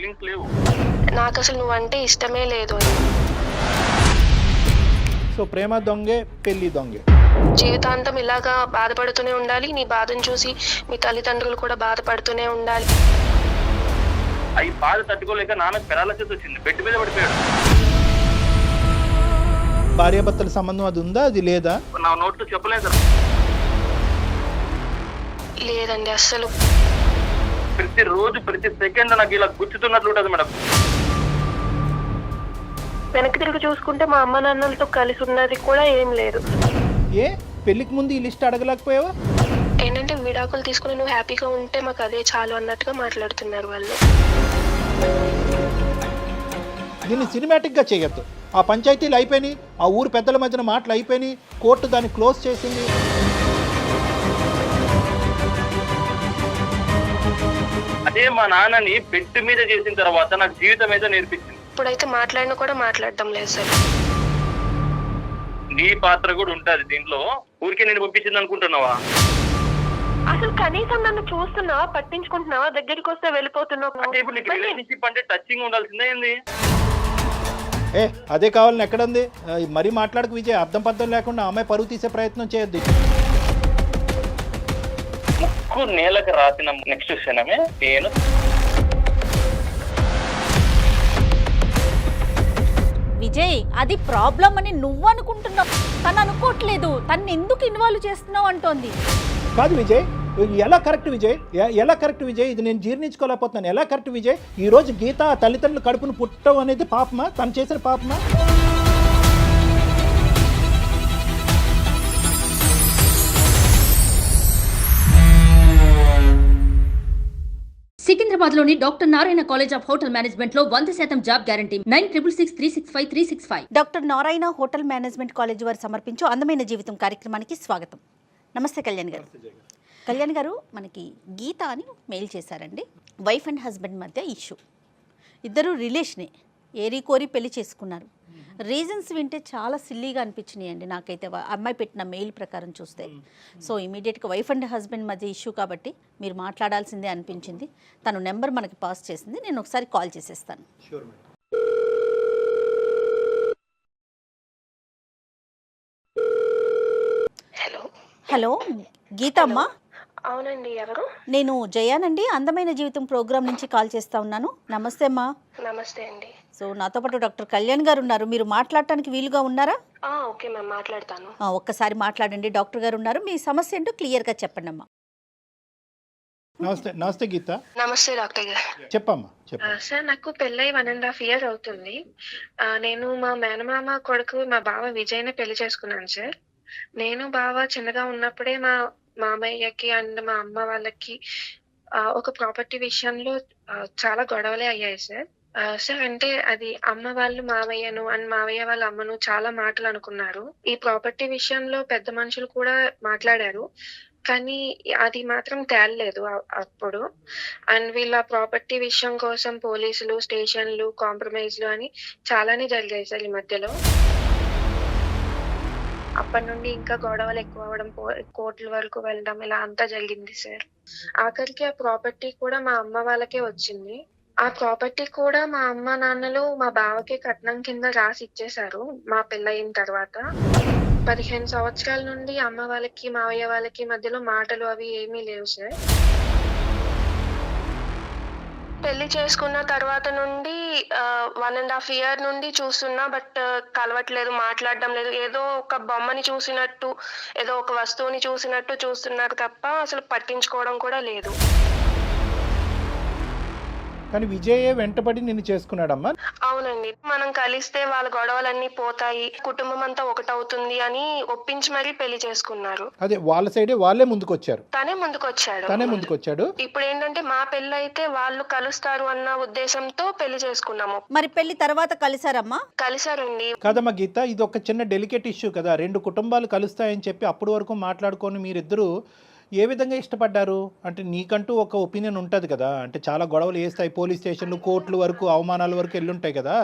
Feelings లేవు. నాకు అసలు నువ్వంటే ఇష్టమే లేదు. సో ప్రేమ దొంగే, పెళ్లి దొంగే. జీవితాంతం ఇలాగా బాధపడుతూనే ఉండాలి. నీ బాధను చూసి మీ తల్లిదండ్రులు కూడా బాధపడుతూనే ఉండాలి. అవి బాధ తట్టుకోలేక నాన్నకు పెరాలసిస్ వచ్చింది, బెడ్ మీద పడిపోయాడు. భార్యాభర్తల సంబంధం అది ఉందా, అది లేదా? నా నోట్లో చెప్పలేదు. లేదండి అస్సలు. ప్రతిరోజు ప్రతి సెకండ్ నాకు ఇలా గుచ్చుతున్నట్లు ఉంటుంది మేడం. వెనక్కి తిరిగి చూసుకుంటే మా అమ్మ నాన్నలతో కలిసి ఉన్నది కూడా ఏం లేదు. ఏ పెళ్లికి ముందు ఈ లిస్ట్ అడగలేకపోయావా? ఏంటంటే విడాకులు తీసుకుని నువ్వు హ్యాపీగా ఉంటే మాకు అదే చాలు అన్నట్టుగా మాట్లాడుతున్నారు వాళ్ళు. దీన్ని సినిమాటిక్గా చేయొద్దు. ఆ పంచాయతీలు అయిపోయినాయి, ఆ ఊరు పెద్దల మధ్యన మాటలు అయిపోయినాయి, కోర్టు దాన్ని క్లోజ్ చేసింది. అదే మా నాన్నని బెడ్ మీద చేసిన తర్వాత నాకు జీవితం అయితే నేర్పించింది. ఇప్పుడైతే మాట్లాడినా కూడా మాట్లాడటం లేదు సార్. నీ పాత్ర కూడా ఉంటది దీంట్లో. ఊరికే నేను పంపించింది అనుకుంటున్నావా? అసలు కనీసం నన్ను చూస్తున్నావా, పట్టించుకుంటున్నావా, దగ్గరికి వస్తే వెళ్ళిపోతున్నావు. అంటే ఇప్పుడు నీకు రిలేషన్షిప్ అంటే టచింగ్ ఉండాల్సిందే ఏంది? అదే కావాలని ఎక్కడుంది? మరీ మాట్లాడకు విజయ్, అర్థం పర్థం లేకుండా అమ్మాయి పరువు తీసే ప్రయత్నం చేయొద్దు. ముక్కు నేలకు రాసిన నెక్స్ట్ క్షణమే నేను విజయ్ అది ప్రాబ్లం అని నువ్వు అనుకుంటున్నావు, తను అనుకోవట్లేదు. తను ఎందుకు ఇన్వాల్వ్ చేస్తున్నావు అంటోంది. కాదు విజయ్, ఎలా కరెక్ట్ విజయ్, ఎలా కరెక్ట్ విజయ్? ఇది నేను జీర్ణించుకోలేకపోతున్నాను. ఎలా కరెక్ట్ విజయ్? ఈరోజు గీత తల్లిదండ్రులు కడుపును పుట్టడం అనేది పాపమా? తను చేసిన పాపమా? సికింద్రాబాద్లోని doctor Narayana college of hotel management లో 100% job guarantee. 966365365365. Doctor Narayana hotel management college వారు సమర్పించు అందమైన జీవితం కార్యక్రమానికి స్వాగతం. నమస్తే కళ్యాణ్ గారు. కళ్యాణ్ గారు, మనకి గీత అని మెయిల్ చేశారండి. వైఫ్ అండ్ హస్బెండ్ మధ్య ఇష్యూ, ఇద్దరు రిలేషనే, ఏరి కోరి పెళ్లి చేసుకున్నారు. రీజన్స్ వింటే చాలా సిల్లీగా అనిపించినాయి అండి నాకైతే అమ్మాయి పెట్టిన మెయిల్ ప్రకారం చూస్తే. సో ఇమీడియట్గా వైఫ్ అండ్ హస్బెండ్ మధ్య ఇష్యూ కాబట్టి మీరు మాట్లాడాల్సిందే అనిపించింది. తను నెంబర్ మనకి పాస్ చేసింది, నేను ఒకసారి కాల్ చేసేస్తాను. హలో హలో గీతమ్మ. అవునండి, ఎవరు? నేను జయానండి, అందమైన జీవితం ప్రోగ్రామ్ నుంచి కాల్ చేస్తా ఉన్నాను. నమస్తే అమ్మా. నమస్తే అండి. సో నాతో పాటు డాక్టర్ కళ్యాణ్ గారు ఉన్నారు, మీరు మాట్లాడటానికి వీలుగా ఉన్నారా? ఓకే మ్యామ్, మాట్లాడతాను. ఒక్కసారి మాట్లాడండి. డాక్టర్ గారు ఉన్నారు, మీ సమస్య ఏంటో క్లియర్గా చెప్పండి అమ్మా. నమస్తే. నమస్తే గీత. నమస్తే డాక్టర్ గారు. చెప్పమ్మా, చెప్ప. సార్, నాకు పెళ్ళై 1.5 years అవుతుంది. నేను మా మేనమామ కొడుకు మా బావ విజయ్ని పెళ్లి చేసుకున్నాను సార్. నేను బావ చిన్నగా ఉన్నప్పుడే మా మామయ్యకి అండ్ మా అమ్మ వాళ్ళకి ఒక ప్రాపర్టీ విషయంలో చాలా గొడవలే అయ్యాయి సార్. సార్, అంటే అది అమ్మ వాళ్ళు మామయ్యను అండ్ మామయ్య వాళ్ళ అమ్మను చాలా మాటలు అనుకున్నారు. ఈ ప్రాపర్టీ విషయంలో పెద్ద మనుషులు కూడా మాట్లాడారు, కానీ అది మాత్రం తేలలేదు అప్పుడు. అండ్ వీళ్ళ ప్రాపర్టీ విషయం కోసం పోలీసులు, స్టేషన్లు, కాంప్రమైజ్లు అని చాలానే జరిగాయి సార్ ఈ మధ్యలో. అప్పటి నుండి ఇంకా గొడవలు ఎక్కువ అవడం, కోర్టుల వరకు వెళ్ళడం, ఇలా అంతా జరిగింది సార్. ఆఖరికి ఆ ప్రాపర్టీ కూడా మా అమ్మ వాళ్ళకే వచ్చింది. ఆ ప్రాపర్టీ కూడా మా అమ్మ నాన్నలు మా బావకి కట్నం కింద రాసి ఇచ్చేశారు మా పెళ్ళయిన తర్వాత. 15 సంవత్సరాల నుండి అమ్మ వాళ్ళకి మావయ్య వాళ్ళకి మధ్యలో మాటలు అవి ఏమీ లేవు సార్. పెళ్లి చేసుకున్న తర్వాత నుండి 1.5 year నుండి చూస్తున్నా, బట్ కలవట్లేదు, మాట్లాడడం లేదు. ఏదో ఒక బొమ్మని చూసినట్టు, ఏదో ఒక వస్తువుని చూసినట్టు చూస్తున్నారు తప్ప అసలు పట్టించుకోవడం కూడా లేదు. కానీ విజయే వెంటబడి నిన్ను చేసుకున్నాడమ్మా. అవునండి, మనం కలిస్తే వాళ్ళ గొడవలన్నీ పోతాయి, కుటుంబం అంతా ఒకటవుతుంది అని ఒప్పించి మరీ పెళ్లి చేసుకున్నారు. అదే వాళ్ళ సైడే వాళ్ళే ముందుకొచ్చారు. తనే ముందుకొచ్చాడు. ఇప్పుడు ఏంటంటే మా పెళ్లి అయితే వాళ్ళు కలుస్తారు అన్న ఉద్దేశంతో పెళ్లి చేసుకున్నాము. మరి పెళ్లి తర్వాత కలిసారమ్మా? కలిసారండి. కాదమ్మా గీత, ఇది ఒక చిన్న డెలికేట్ ఇష్యూ కదా. 2 కుటుంబాలు కలుస్తాయని చెప్పి అప్పటి వరకు మాట్లాడుకొని మీరిద్దరూ ఏ విధంగా ఇష్టపడ్డారు? అంటే నీకంటూ ఒక ఒపీనియన్ ఉంటుంది కదా, అంటే చాలా గొడవలు వేస్తాయి, పోలీస్ స్టేషన్లు, కోర్టుల వరకు, అవమానాల వరకు వెళ్ళుంటాయి కదా.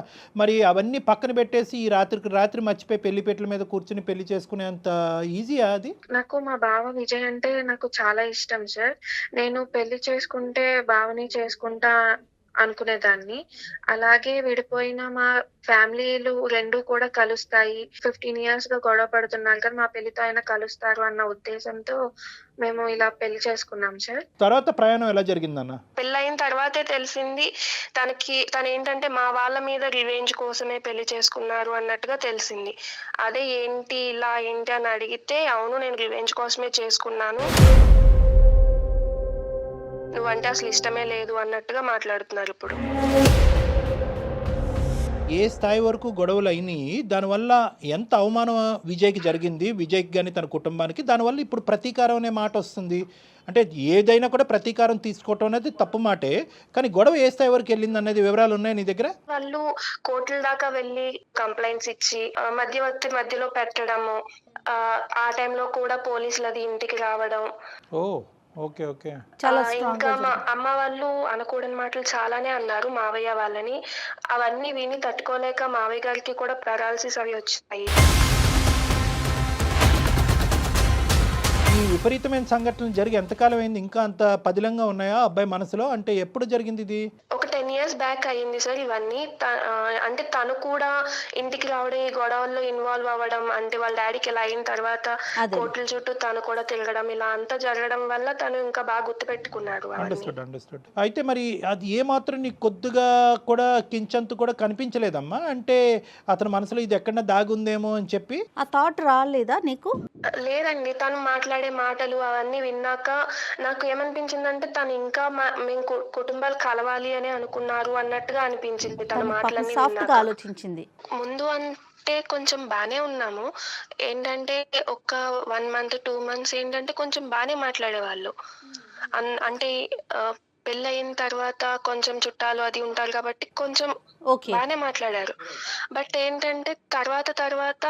మరి అవన్నీ పక్కన పెట్టేసి ఈ రాత్రికి రాత్రి మర్చిపోయి పెళ్లిపేటల మీద కూర్చుని పెళ్లి చేసుకునేంత ఈజీయా అది? నాకు మా బావ విజయ్ అంటే నాకు చాలా ఇష్టం సార్. నేను పెళ్లి చేసుకుంటే బావని చేసుకుంటా అనుకునేదాన్ని. అలాగే విడిపోయిన మా ఫ్యామిలీలు 2 కూడా కలుస్తాయి. 15 ఇయర్స్‌గా గొడవ పడుతున్నారు కదా! మా పెళ్లితో అయినా కలుస్తారు అన్న ఉద్దేశంతో మేము ఇలా పెళ్లి చేసుకున్నాం సార్. తర్వాత ప్రయాణం ఎలా జరిగిందన్న? పెళ్ళయిన తర్వాతే తెలిసింది తనేంటంటే మా వాళ్ళ మీద రివెంజ్ కోసమే పెళ్లి చేసుకున్నారు అన్నట్టుగా తెలిసింది. అదే ఏంటి ఇలా ఏంటి అని అడిగితే, అవును నేను రివెంజ్ కోసమే చేసుకున్నాను. నువ్వంటే అసలు ఇష్టమే లేదు అన్నట్టుగా మాట్లాడుతున్నారు ఇప్పుడు. ఏ స్థాయి వరకు గొడవలు అయినాయి, దానివల్ల ఎంత అవమానం విజయ్కి జరిగింది, విజయ్కి కానీ తన కుటుంబానికి, దానివల్ల ఇప్పుడు ప్రతీకారం అనే మాట వస్తుంది. అంటే ఏదైనా కూడా ప్రతీకారం తీసుకోవటం అనేది తప్పు మాటే, కానీ గొడవ ఏ స్థాయి వరకు వెళ్ళింది అనేది వివరాలు ఉన్నాయి నీ దగ్గర? వాళ్ళు కోర్టుల దాకా వెళ్ళి కంప్లైంట్స్ ఇచ్చి మధ్యవర్తి మధ్యలో పెట్టడము, ఆ టైంలో కూడా పోలీసులది ఇంటికి రావడం. ఓ ఓకే ఓకే. ఇంకా మా అమ్మ వాళ్ళు అనకూడని మాటలు చాలానే అన్నారు మావయ్య వాళ్ళని. అవన్నీ విని తట్టుకోలేక మావయ్య గారికి కూడా పెరాలసిస్ అవి వచ్చాయి. ఈ విపరీతమైన సంఘటనలు జరిగి ఎంతకాలం అయింది? ఇంకా అంత పదిలంగా ఉన్నాయా అబ్బాయి మనసులో? అంటే ఎప్పుడు జరిగింది ఇది? ఒక 10 years బ్యాక్ అయ్యింది సార్ ఇవన్నీ. అంటే తను కూడా ఇంటికి రావడం, ఈ గొడవల్లో ఇన్వాల్వ్ అవ్వడం, అంటే వాళ్ళ డాడీకి ఇలా అయిన తర్వాత కోర్టుల చుట్టూ తను కూడా తిరగడం, ఇలా అంతా జరగడం వల్ల తను ఇంకా బాగా గుర్తుపెట్టుకున్నాడు. అండర్స్టూడ్. అయితే మరి అది ఏ మాత్రం నీకు కొద్దిగా కూడా కించంతు కూడా కనిపించలేదమ్మా? అంటే అతని మనసులో ఇది ఎక్కడన్నా దాగుందేమో అని చెప్పి ఆ థాట్ రాలేదా నీకు? లేదండి, తను మాట్లాడే మాటలు అవన్నీ విన్నాక నాకు ఏమనిపించిందంటే తను ఇంకా మేము కుటుంబాలు కలవాలి అని అనుకున్నారు అన్నట్టుగా అనిపించింది తన మాటలన్నీ విన్నాక. ఆలోచించింది ముందు అంటే కొంచెం బానే ఉన్నాము. ఏంటంటే ఒక 1 month 2 months ఏంటంటే కొంచెం బానే మాట్లాడేవాళ్ళు. అంటే పెళ్ళయిన తర్వాత కొంచెం చుట్టాలు అది ఉంటారు కాబట్టి కొంచెం బానే మాట్లాడారు. బట్ ఏంటంటే తర్వాత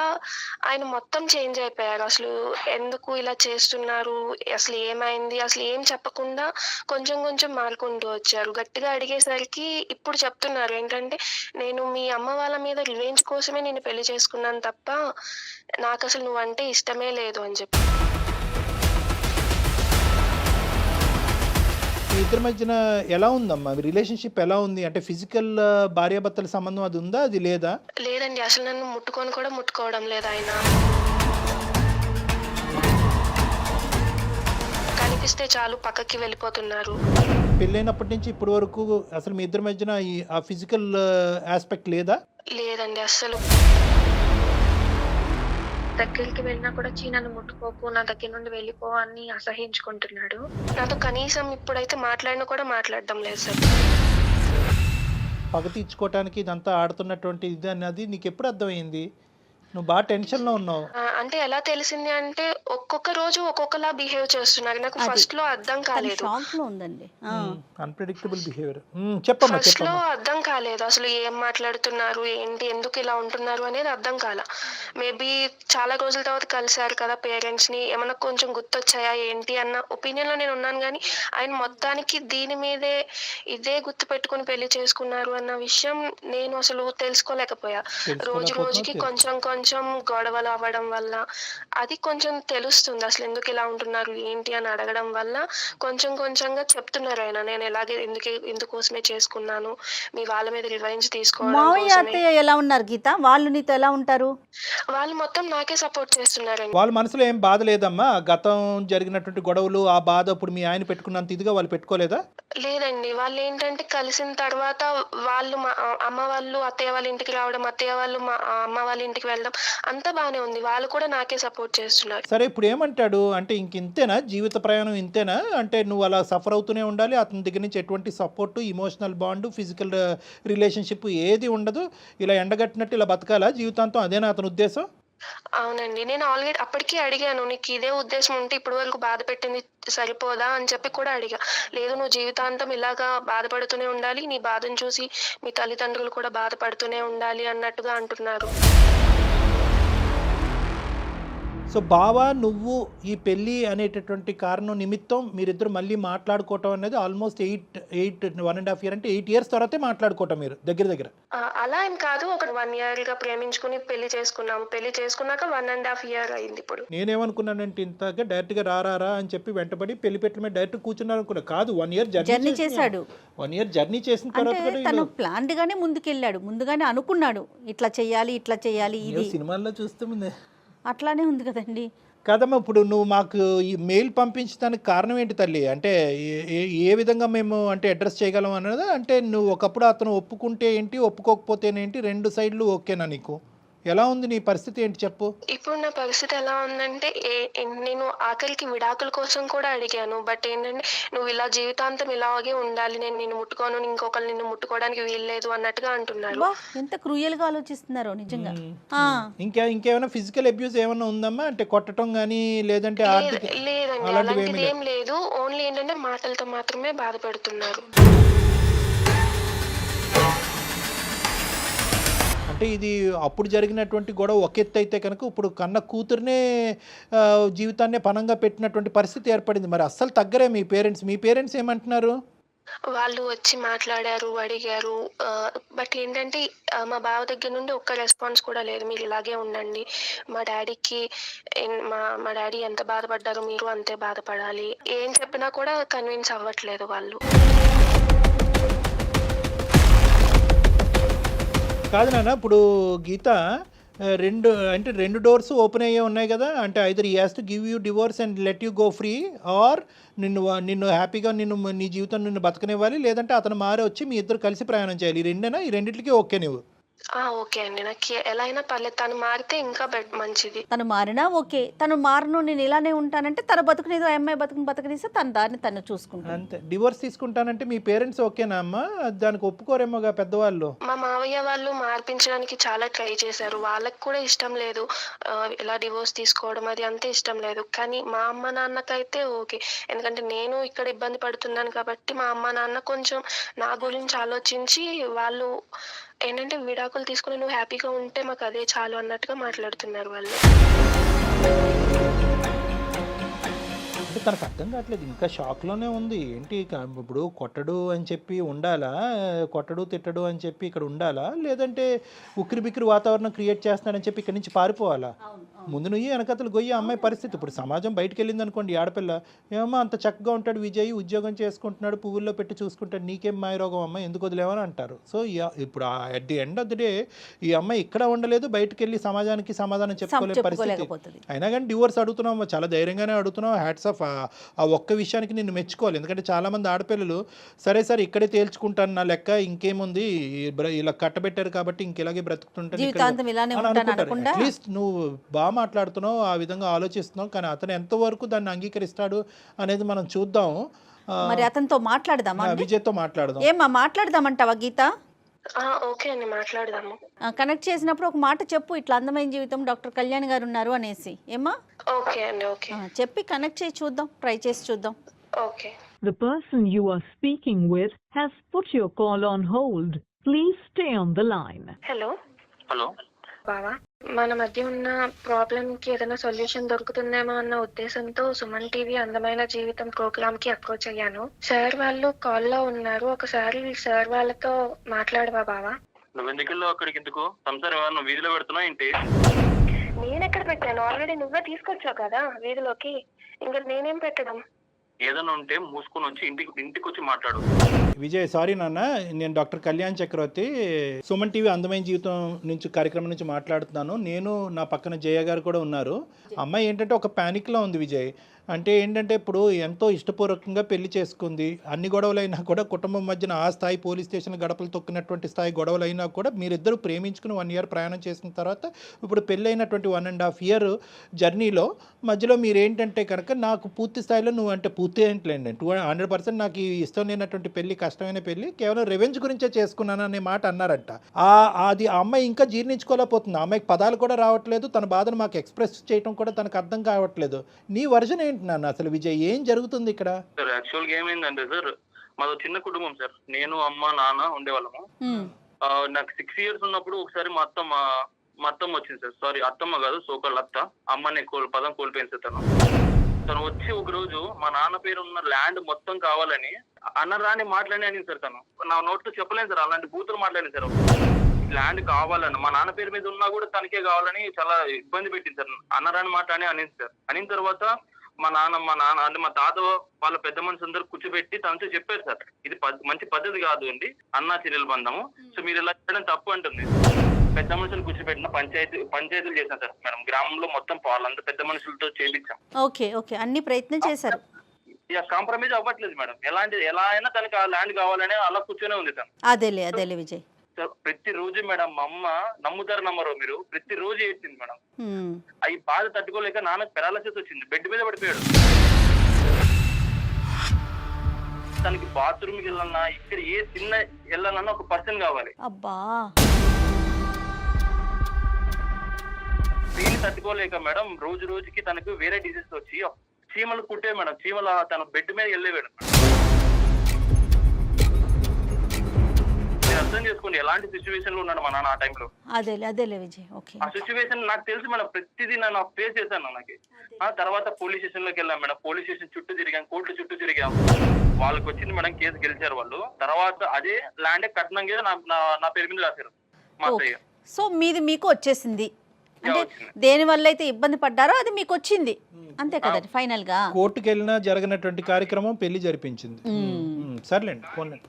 ఆయన మొత్తం చేంజ్ అయిపోయారు. అసలు ఎందుకు ఇలా చేస్తున్నారు, అసలు ఏమైంది, అసలు ఏం చెప్పకుండా కొంచెం మారుకుంటూ వచ్చారు. గట్టిగా అడిగేసరికి ఇప్పుడు చెప్తున్నారు ఏంటంటే, నేను మీ అమ్మ వాళ్ళ మీద రివెంజ్ కోసమే నేను పెళ్లి చేసుకున్నాను తప్ప నాకు అసలు నువ్వంటే ఇష్టమే లేదు అని చెప్పి. మీ ఇద్దరి మధ్యన ఎలా ఉందమ్మా రిలేషన్షిప్? ఎలా ఉంది? అంటే ఫిజికల్ భార్యాభర్తల సంబంధం అది ఉందా, అది లేదా? లేదండి, అసలు నన్ను ముట్టుకోవడం లేదు ఆయన. కనిపిస్తే చాలు పక్కకి వెళ్ళిపోతున్నారు. పెళ్ళైనప్పటి నుంచి ఇప్పటి వరకు అసలు మీ ఇద్దరి మధ్యన ఆ ఫిజికల్ ఆస్పెక్ట్ లేదా? లేదండి, అసలు. దగ్గరికి వెళ్ళినా కూడా నన్ను ముట్టుకోకు, నా దగ్గర నుండి వెళ్ళిపో అని అసహించుకుంటున్నాడు. నాతో కనీసం ఇప్పుడైతే మాట్లాడినా కూడా మాట్లాడడం లేదు సార్. పగ తీర్చుకోవటానికి ఇదంతా ఆడుతున్నటువంటి ఇది అన్నది నీకు ఎప్పుడు అర్థమైంది? నువ్వు బాగా టెన్షన్లో ఉన్నావు. అంటే ఎలా తెలిసింది అంటే ఒక్కొక్క రోజు ఒక్కొక్కలా బిహేవ్ చేస్తున్నారు. నాకు ఫస్ట్ లో అర్థం కాలేదు. Unpredictable behaviour. చెప్పమ్మా. ఫస్ట్ లో అర్థం కాలేదు అసలు ఏం మాట్లాడుతున్నారు, ఏంటి, ఎందుకు ఇలా ఉంటున్నారు అనేది అర్థం కాల. మేబీ చాలా రోజుల తర్వాత కలిసారు కదా పేరెంట్స్ ని, ఏమన్నా కొంచెం గుర్తొచ్చాయా ఏంటి అన్న ఒపీనియన్ లో నేను ఉన్నాను. కానీ ఆయన మొత్తానికి దీని మీదే ఇదే గుర్తు పెట్టుకుని పెళ్లి చేసుకున్నారు అన్న విషయం నేను అసలు తెలుసుకోలేకపోయా. రోజుకి కొంచెం గొడవలు అవ్వడం వల్ల అది కొంచెం తెలుస్తుంది అసలు ఎందుకు ఇలా ఉంటున్నారు ఏంటి అని అడగడం వల్ల కొంచెంగా చెప్తున్నారు ఆయన, నేను ఎలాగే ఎందుకోసమే చేసుకున్నాను, మీ వాళ్ళ మీద రివెంజ్ తీసుకోవడం. ఎలా ఉన్నారు గీత? వాళ్ళు నీతో ఎలా ఉంటారు? వాళ్ళు మొత్తం నాకే సపోర్ట్ చేస్తున్నారు. వాళ్ళ మనసులో ఏం బాధ లేదమ్మా? గతం జరిగినటువంటి గొడవలు, ఆ బాధ ఇప్పుడు మీ ఆయన పెట్టుకున్నంత ఇదిగా వాళ్ళు పెట్టుకోలేదా? లేదండి, వాళ్ళు ఏంటంటే కలిసిన తర్వాత వాళ్ళు మా అమ్మ వాళ్ళు అత్తయ్య వాళ్ళ ఇంటికి రావడం, అత్తయ్య వాళ్ళు మా అమ్మ వాళ్ళ ఇంటికి వెళ్ళడం అంతా బానే ఉంది. వాళ్ళు కూడా నాకే సపోర్ట్ చేస్తున్నారు. సరే, ఇప్పుడు ఏమంటాడు అంటే ఇంతేనా జీవిత ప్రయాణం? ఇంతేనా అంటే నువ్వు అలా సఫర్ అవుతూనే ఉండాలి, అతని దగ్గర నుంచి ఎటువంటి support, emotional bond, physical relationship ఏది ఉండదు, ఇలా ఎండగట్టినట్టు ఇలా బతకాలా జీవితాంతం? అదేనా అతని ఉద్దేశం? అవునండి, నేను ఆల్రెడీ అప్పటికీ అడిగాను, నీకు ఇదే ఉద్దేశం ఉంటే ఇప్పటి వరకు బాధ పెట్టింది సరిపోదా అని చెప్పి కూడా అడిగా. లేదు, నువ్వు జీవితాంతం ఇలాగా బాధపడుతూనే ఉండాలి, నీ బాధను చూసి మీ తల్లిదండ్రులు కూడా బాధపడుతూనే ఉండాలి అన్నట్టుగా అంటున్నారు. సో బావా నువ్వు ఈ పెళ్ళి అనేటటువంటి కారణం నిమిత్తం మీరిద్దరు మళ్ళీ మాట్లాడుకోవటం అనేది ఆల్మోస్ట్ 1.5 year అంటే 8 years తర్వాతే మాట్లాడుకోవటం మీరు దగ్గర అలా ఏం కాదు, ఒక 1 year గా ప్రేమించుకుని పెళ్లి చేసుకున్నాము. పెళ్లి చేసుకున్నాక 1.5 year అయింది ఇప్పుడు. నేనేమనుకున్నానంటే ఇంతగా డైరెక్ట్గా రారా అని చెప్పి వెంటబడి పెళ్లి పెట్టల మీద డైరెక్ట్ కూర్చున్నారు అనుకున్నా. కాదు, 1 year జర్నీ చేశాడు. 1 year జర్నీ చేసిన తర్వాత అంటే కూడా తను ప్లాన్డ్ గానే ముందుకెళ్ళాడు, ముందుగానే అనుకున్నాడు ఇట్లా చెయ్యాలి ఇది సినిమాల్లో చూస్తుంది అట్లానే ఉంది కదండి. కదమ్మా, ఇప్పుడు నువ్వు మాకు ఈ మెయిల్ పంపించడానికి కారణం ఏంటి తల్లి? అంటే ఏ విధంగా మేము అంటే అడ్రస్ చేయగలం అన్నది, అంటే నువ్వు ఒకప్పుడు అతను ఒప్పుకుంటే ఏంటి, ఒప్పుకోకపోతేనేంటి, 2 సైడ్లు ఓకేనా నీకు? ఎలా ఉంది నీ పరిస్థితి ఏంటి చెప్పు? ఇప్పుడు నా పరిస్థితి ఎలా ఉందంటే నేను ఆఖరికి విడాకుల కోసం కూడా అడిగాను. బట్ ఏంటంటే నువ్వు ఇలా జీవితాంతం ఇలాగే ఉండాలి, నేను నిన్ను ముట్టుకోను, ఇంకొకరు నిన్ను ముట్టుకోవడానికి వీల్లేదు అన్నట్టుగా అంటున్నారు. ఎంత క్రూయల్ గా ఆలోచిస్తున్నారో నిజంగా. ఇంకేమైనా ఫిజికల్ అబ్యూస్ ఏమైనా ఉందమ్మా? అంటే కొట్టడం కానీ లేదంటే లేదండి, అలాంటిది ఏం లేదు. ఓన్లీ ఏంటంటే మాటలతో మాత్రమే బాధ పెడుతున్నారు. అంటే ఇది అప్పుడు జరిగినటువంటి గొడవ ఒక ఎత్తు అయితే కనుక ఇప్పుడు కన్న కూతురునే జీవితాన్నే పనంగా పెట్టినటువంటి పరిస్థితి ఏర్పడింది. మరి అస్సలు తగ్గరే మీ పేరెంట్స్ ఏమంటున్నారు? వాళ్ళు వచ్చి మాట్లాడారు, అడిగారు. బట్ ఏంటంటే మా బావ దగ్గర నుండి ఒక్క రెస్పాన్స్ కూడా లేదు. మీరు ఇలాగే ఉండండి, మా డాడీకి మా డాడీ ఎంత బాధపడ్డారో మీరు అంతే బాధపడాలి. ఏం చెప్పినా కూడా కన్విన్స్ అవ్వట్లేదు వాళ్ళు. కాదు నాన్న, ఇప్పుడు గీత రెండు డోర్స్ ఓపెన్ అయ్యే ఉన్నాయి కదా. అంటే either he has to give you divorce and let you go free, or నిన్ను హ్యాపీగా నీ జీవితం నిన్ను బతకనివ్వాలి, లేదంటే అతను మారే వచ్చి మీ ఇద్దరు కలిసి ప్రయాణం చేయాలి. ఈ రెండేనా? ఈ రెండింటికి ఓకే నువ్వు? ఓకే అండి, నాకు ఎలా అయినా పర్లేదు. తను మారితే ఇంకా మంచిది. తను మారినా ఓకే, తను మారను నేను ఇలానే ఉంటానంటే తన బతుకునేదో అమ్మాయి బతకనిస్తే తన దాన్ని తను చూసుకుంటాను అంతే. డివోర్స్ తీసుకుంటానంటే మీ పేరెంట్స్ ఓకేనా అమ్మా? దానికి ఒప్పుకోరేమోగా పెద్దవాళ్ళు. మా మావయ్య వాళ్ళు మార్పించడానికి చాలా ట్రై చేశారు. వాళ్ళకి కూడా ఇష్టం లేదు ఇలా డివోర్స్ తీసుకోవడం, అది అంతే ఇష్టం లేదు. కానీ మా అమ్మ నాన్నకైతే ఓకే, ఎందుకంటే నేను ఇక్కడ ఇబ్బంది పడుతున్నాను కాబట్టి మా అమ్మ నాన్న కొంచెం నా గురించి ఆలోచించి వాళ్ళు ఏంటంటే విడాకులు తీసుకుని నువ్వు హ్యాపీగా ఉంటే మాకు అదే చాలు అన్నట్టుగా మాట్లాడుతున్నారు వాళ్ళు. అంటే తనకు అర్థం కావట్లేదు, ఇంకా షాక్లోనే ఉంది. ఏంటి ఇప్పుడు కొట్టడు అని చెప్పి ఉండాలా, కొట్టడు తిట్టడు అని చెప్పి ఇక్కడ ఉండాలా, లేదంటే ఉక్కిరి బిక్కిరి వాతావరణం క్రియేట్ చేస్తున్నాడని చెప్పి ఇక్కడి నుంచి పారిపోవాలా? ముందు నువ్వు వెనకతలు గొయ్యి అమ్మాయి పరిస్థితి. ఇప్పుడు సమాజం బయటకు వెళ్ళింది అనుకోండి, ఆడపిల్ల ఏమో అంత చక్కగా ఉంటాడు విజయ్, ఉద్యోగం చేసుకుంటున్నాడు, పువ్వుల్లో పెట్టి చూసుకుంటాడు, నీకేం మాయరోగం అమ్మాయి, ఎందుకు వదిలేవని అంటారు. సో ఇప్పుడు at the end of the day ఈ అమ్మాయి ఇక్కడ ఉండలేదు, బయటకు వెళ్ళి సమాజానికి సమాధానం చెప్పుకోలేని పరిస్థితి. అయినా కానీ డివోర్స్ అడుగుతున్నావు, చాలా ధైర్యంగానే అడుగుతున్నావు. Hats off. ఆ ఒక్క విషయానికి నిన్ను మెచ్చుకోవాలి. ఎందుకంటే చాలామంది ఆడపిల్లలు సరే ఇక్కడే తేల్చుకుంటాను నా లెక్క, ఇంకేముంది ఇలా కట్టబెట్టారు కాబట్టి ఇంకెలాగే బ్రతుకుతుంటాను. అట్లీస్ట్ నువ్వు బాగా మాట్లాడుతున్నావు, ఆ విధంగా ఆలోచిస్తున్నావు. కానీ అతను ఎంతవరకు దాన్ని అంగీకరిస్తాడు అనేది మనం చూద్దాం. మరి అతనితో మాట్లాడదామా? విజయ్తో మాట్లాడదాం. ఏమా మాట్లాడదామంటావా గీత? ఓకే అండి, మాట్లాడదాము. కనెక్ట్ చేసినప్పుడు ఒక మాట చెప్పు, ఇట్లా అందమైన జీవితం డాక్టర్ కళ్యాణ్ గారు ఉన్నారు అనేసి. ఏమా? ఓకే అండి, ఓకే చెప్పి కనెక్ట్ చేసి చూద్దాం, ట్రై చేసి చూద్దాం. Okay. The person you are speaking with has put your call on hold. Please stay on the line. Hello hello బావా, మన మధ్య ఉన్న ప్రాబ్లం కి ఏదైనా సొల్యూషన్ దొరుకుతుందేమో అన్న ఉద్దేశంతో సుమన్ టీవీ అందమైన జీవితం ప్రోగ్రామ్ కి అప్రోచ్ అయ్యాను. సార్ వాళ్ళు కాల్లో ఉన్నారు, ఒకసారి సార్ వాళ్ళతో మాట్లాడవా బావా? నువ్వు ఎందుకు అక్కడికి? ఎందుకు సంసారం నువ్వు వీధిలో పెడుతున్నావు ఏంటి? నేను ఎక్కడ పెట్టాను? ఆల్రెడీ నువ్వే తీసుకొచ్చావు కదా వీధిలోకి, ఇంకా నేనేం పెట్టడం? ఏదైనా ఉంటే మూసుకొని వచ్చి ఇంటికి వచ్చి మాట్లాడు. విజయ్, సారీ నాన్న, నేను డాక్టర్ కళ్యాణ్ చక్రవర్తి, సుమన్ టీవీ అందమైన జీవితం నుంచి కార్యక్రమం నుంచి మాట్లాడుతున్నాను. నేను నా పక్కన జయ గారు కూడా ఉన్నారు. అమ్మాయి ఏంటంటే ఒక ప్యానిక్లో ఉంది విజయ్. అంటే ఏంటంటే ఇప్పుడు ఎంతో ఇష్టపూర్వకంగా పెళ్లి చేసుకుంది, అన్ని గొడవలైనా కూడా కుటుంబం మధ్యన ఆ స్థాయి పోలీస్ స్టేషన్ గడపలు తొక్కినటువంటి స్థాయి గొడవలైనా కూడా మీరిద్దరూ ప్రేమించుకుని 1 year ప్రయాణం చేసిన తర్వాత ఇప్పుడు పెళ్ళైనటువంటి 1.5 year జర్నీలో మధ్యలో మీరు ఏంటంటే కనుక నాకు పూర్తి స్థాయిలో నువ్వు అంటే పూర్తి ఏంటండి 100% నాకు ఇష్టం లేనటువంటి పెళ్లి, కష్టమైన పెళ్లి, కేవలం రెవెంజ్ గురించే చేసుకున్నాను అనే మాట అన్నారంట. అది ఆ అమ్మాయి ఇంకా జీర్ణించుకోలేకపోతుంది. ఆ అమ్మాయికి పదాలు కూడా రావట్లేదు, తన బాధను మాకు ఎక్స్ప్రెస్ చేయడం కూడా తనకు అర్థం కావట్లేదు. నీ వర్జన్ ఏంటి నాన్న అసలు? విజయ్, ఏం జరుగుతుంది ఇక్కడ? సార్ యాక్చువల్గా ఏమైందంటే సార్, మాది చిన్న కుటుంబం సార్. నేను అమ్మ నాన్న ఉండేవాళ్ళము. నాకు 6 years ఉన్నప్పుడు ఒకసారి మా మా అత్తమ్మ వచ్చింది సార్. సారీ, అత్తమ్మ కాదు, సోకల్ అత్త. అమ్మని పదం కోల్పోయింది సార్. తను వచ్చి ఒక రోజు మా నాన్న పేరు ఉన్న ల్యాండ్ మొత్తం కావాలని అన్నరాని మాట్లాడి అనింది సార్. తను నా నోట్తో చెప్పలేను సార్, అలాంటి బూతులు మాట్లాడింది సార్. ల్యాండ్ కావాలని మా నాన్న పేరు మీద ఉన్నా కూడా తనకే కావాలని చాలా ఇబ్బంది పెట్టింది సార్. అన్నరాని మాట్లాడి అనింది సార్. అనిన తర్వాత మా నాన్న అంటే మా తాత వాళ్ళ పెద్ద మనుషులు అందరూ కూర్చోబెట్టి తనతో చెప్పారు సార్, ఇది మంచి పద్ధతి కాదు అండి, అన్నా చెల్లెలు బంధము, సో మీరు ఇలా చేయడం తప్పు అంటుంది. పెద్ద మనుషులు కూర్చోబెట్టిన పంచాయతీలు చేశాం సార్ మేడం. గ్రామంలో మొత్తం వాళ్ళంతా పెద్ద మనుషులతో చేయించాం. ఓకే ఓకే, అన్ని ప్రయత్నం చేశారు. ఇక కాంప్రమైజ్ అవ్వట్లేదు మేడం. ఎలా అయినా తనకి ఆ ల్యాండ్ కావాలని అలా కూర్చొనే ఉంది తను. అదేలే విజయ్. ప్రతిరోజు మేడం మా అమ్మ నమ్ముతారు నమ్మరు మీరు, ప్రతిరోజు ఏడ్చింది మేడం. అవి బాధ తట్టుకోలేక నాన్నకు పెరాలసిస్ వచ్చింది, బెడ్ మీద పడిపోయాడు. తనకి బాత్రూమ్కి వెళ్ళాలన్నా ఇక్కడ ఏ చిన్న వెళ్ళాలన్నా ఒక పర్సన్ కావాలి. అబ్బా, దీన్ని తట్టుకోలేక మేడం రోజు రోజుకి తనకు వేరే డిసీజ్ వచ్చి చీమలు కుట్టే మేడం. చీమలు తన బెడ్ మీద వెళ్ళేవాడు. అర్థం చేసుకోండి ఎలాంటి సిచ్యువేషన్ లో ఉన్నాడు మా నాన్న ఆ టైంలో. అదేలే విజయ్. ఓకే, ఆ సిచ్యువేషన్ నాకు తెలుసు మేడం. ప్రతిదీ నేను ఫేస్ చేశాను. నాకు ఆ తర్వాత పోలీస్ స్టేషన్ లోకి వెళ్ళాం మేడం. పోలీస్ స్టేషన్ చుట్టూ తిరిగాం, కోర్టు చుట్టూ తిరిగాం. వాళ్ళకి వచ్చింది మేడం, కేసు గెలిచారు వాళ్ళు. తర్వాత అదే ల్యాండ్ కట్నం మీద నా పేరు మీద రాశారు మా అత్తయ్య. సో మీది మీకు వచ్చేసింది, అంటే దేని వల్ల అయితే ఇబ్బంది పడ్డారో అది మీకు వచ్చింది, అంతే కదండి. ఫైనల్ గా కోర్టుకు వెళ్ళినా జరగనటువంటి కార్యక్రమం పెళ్లి జరిపించింది. సర్లేండి, పోన్లేండి.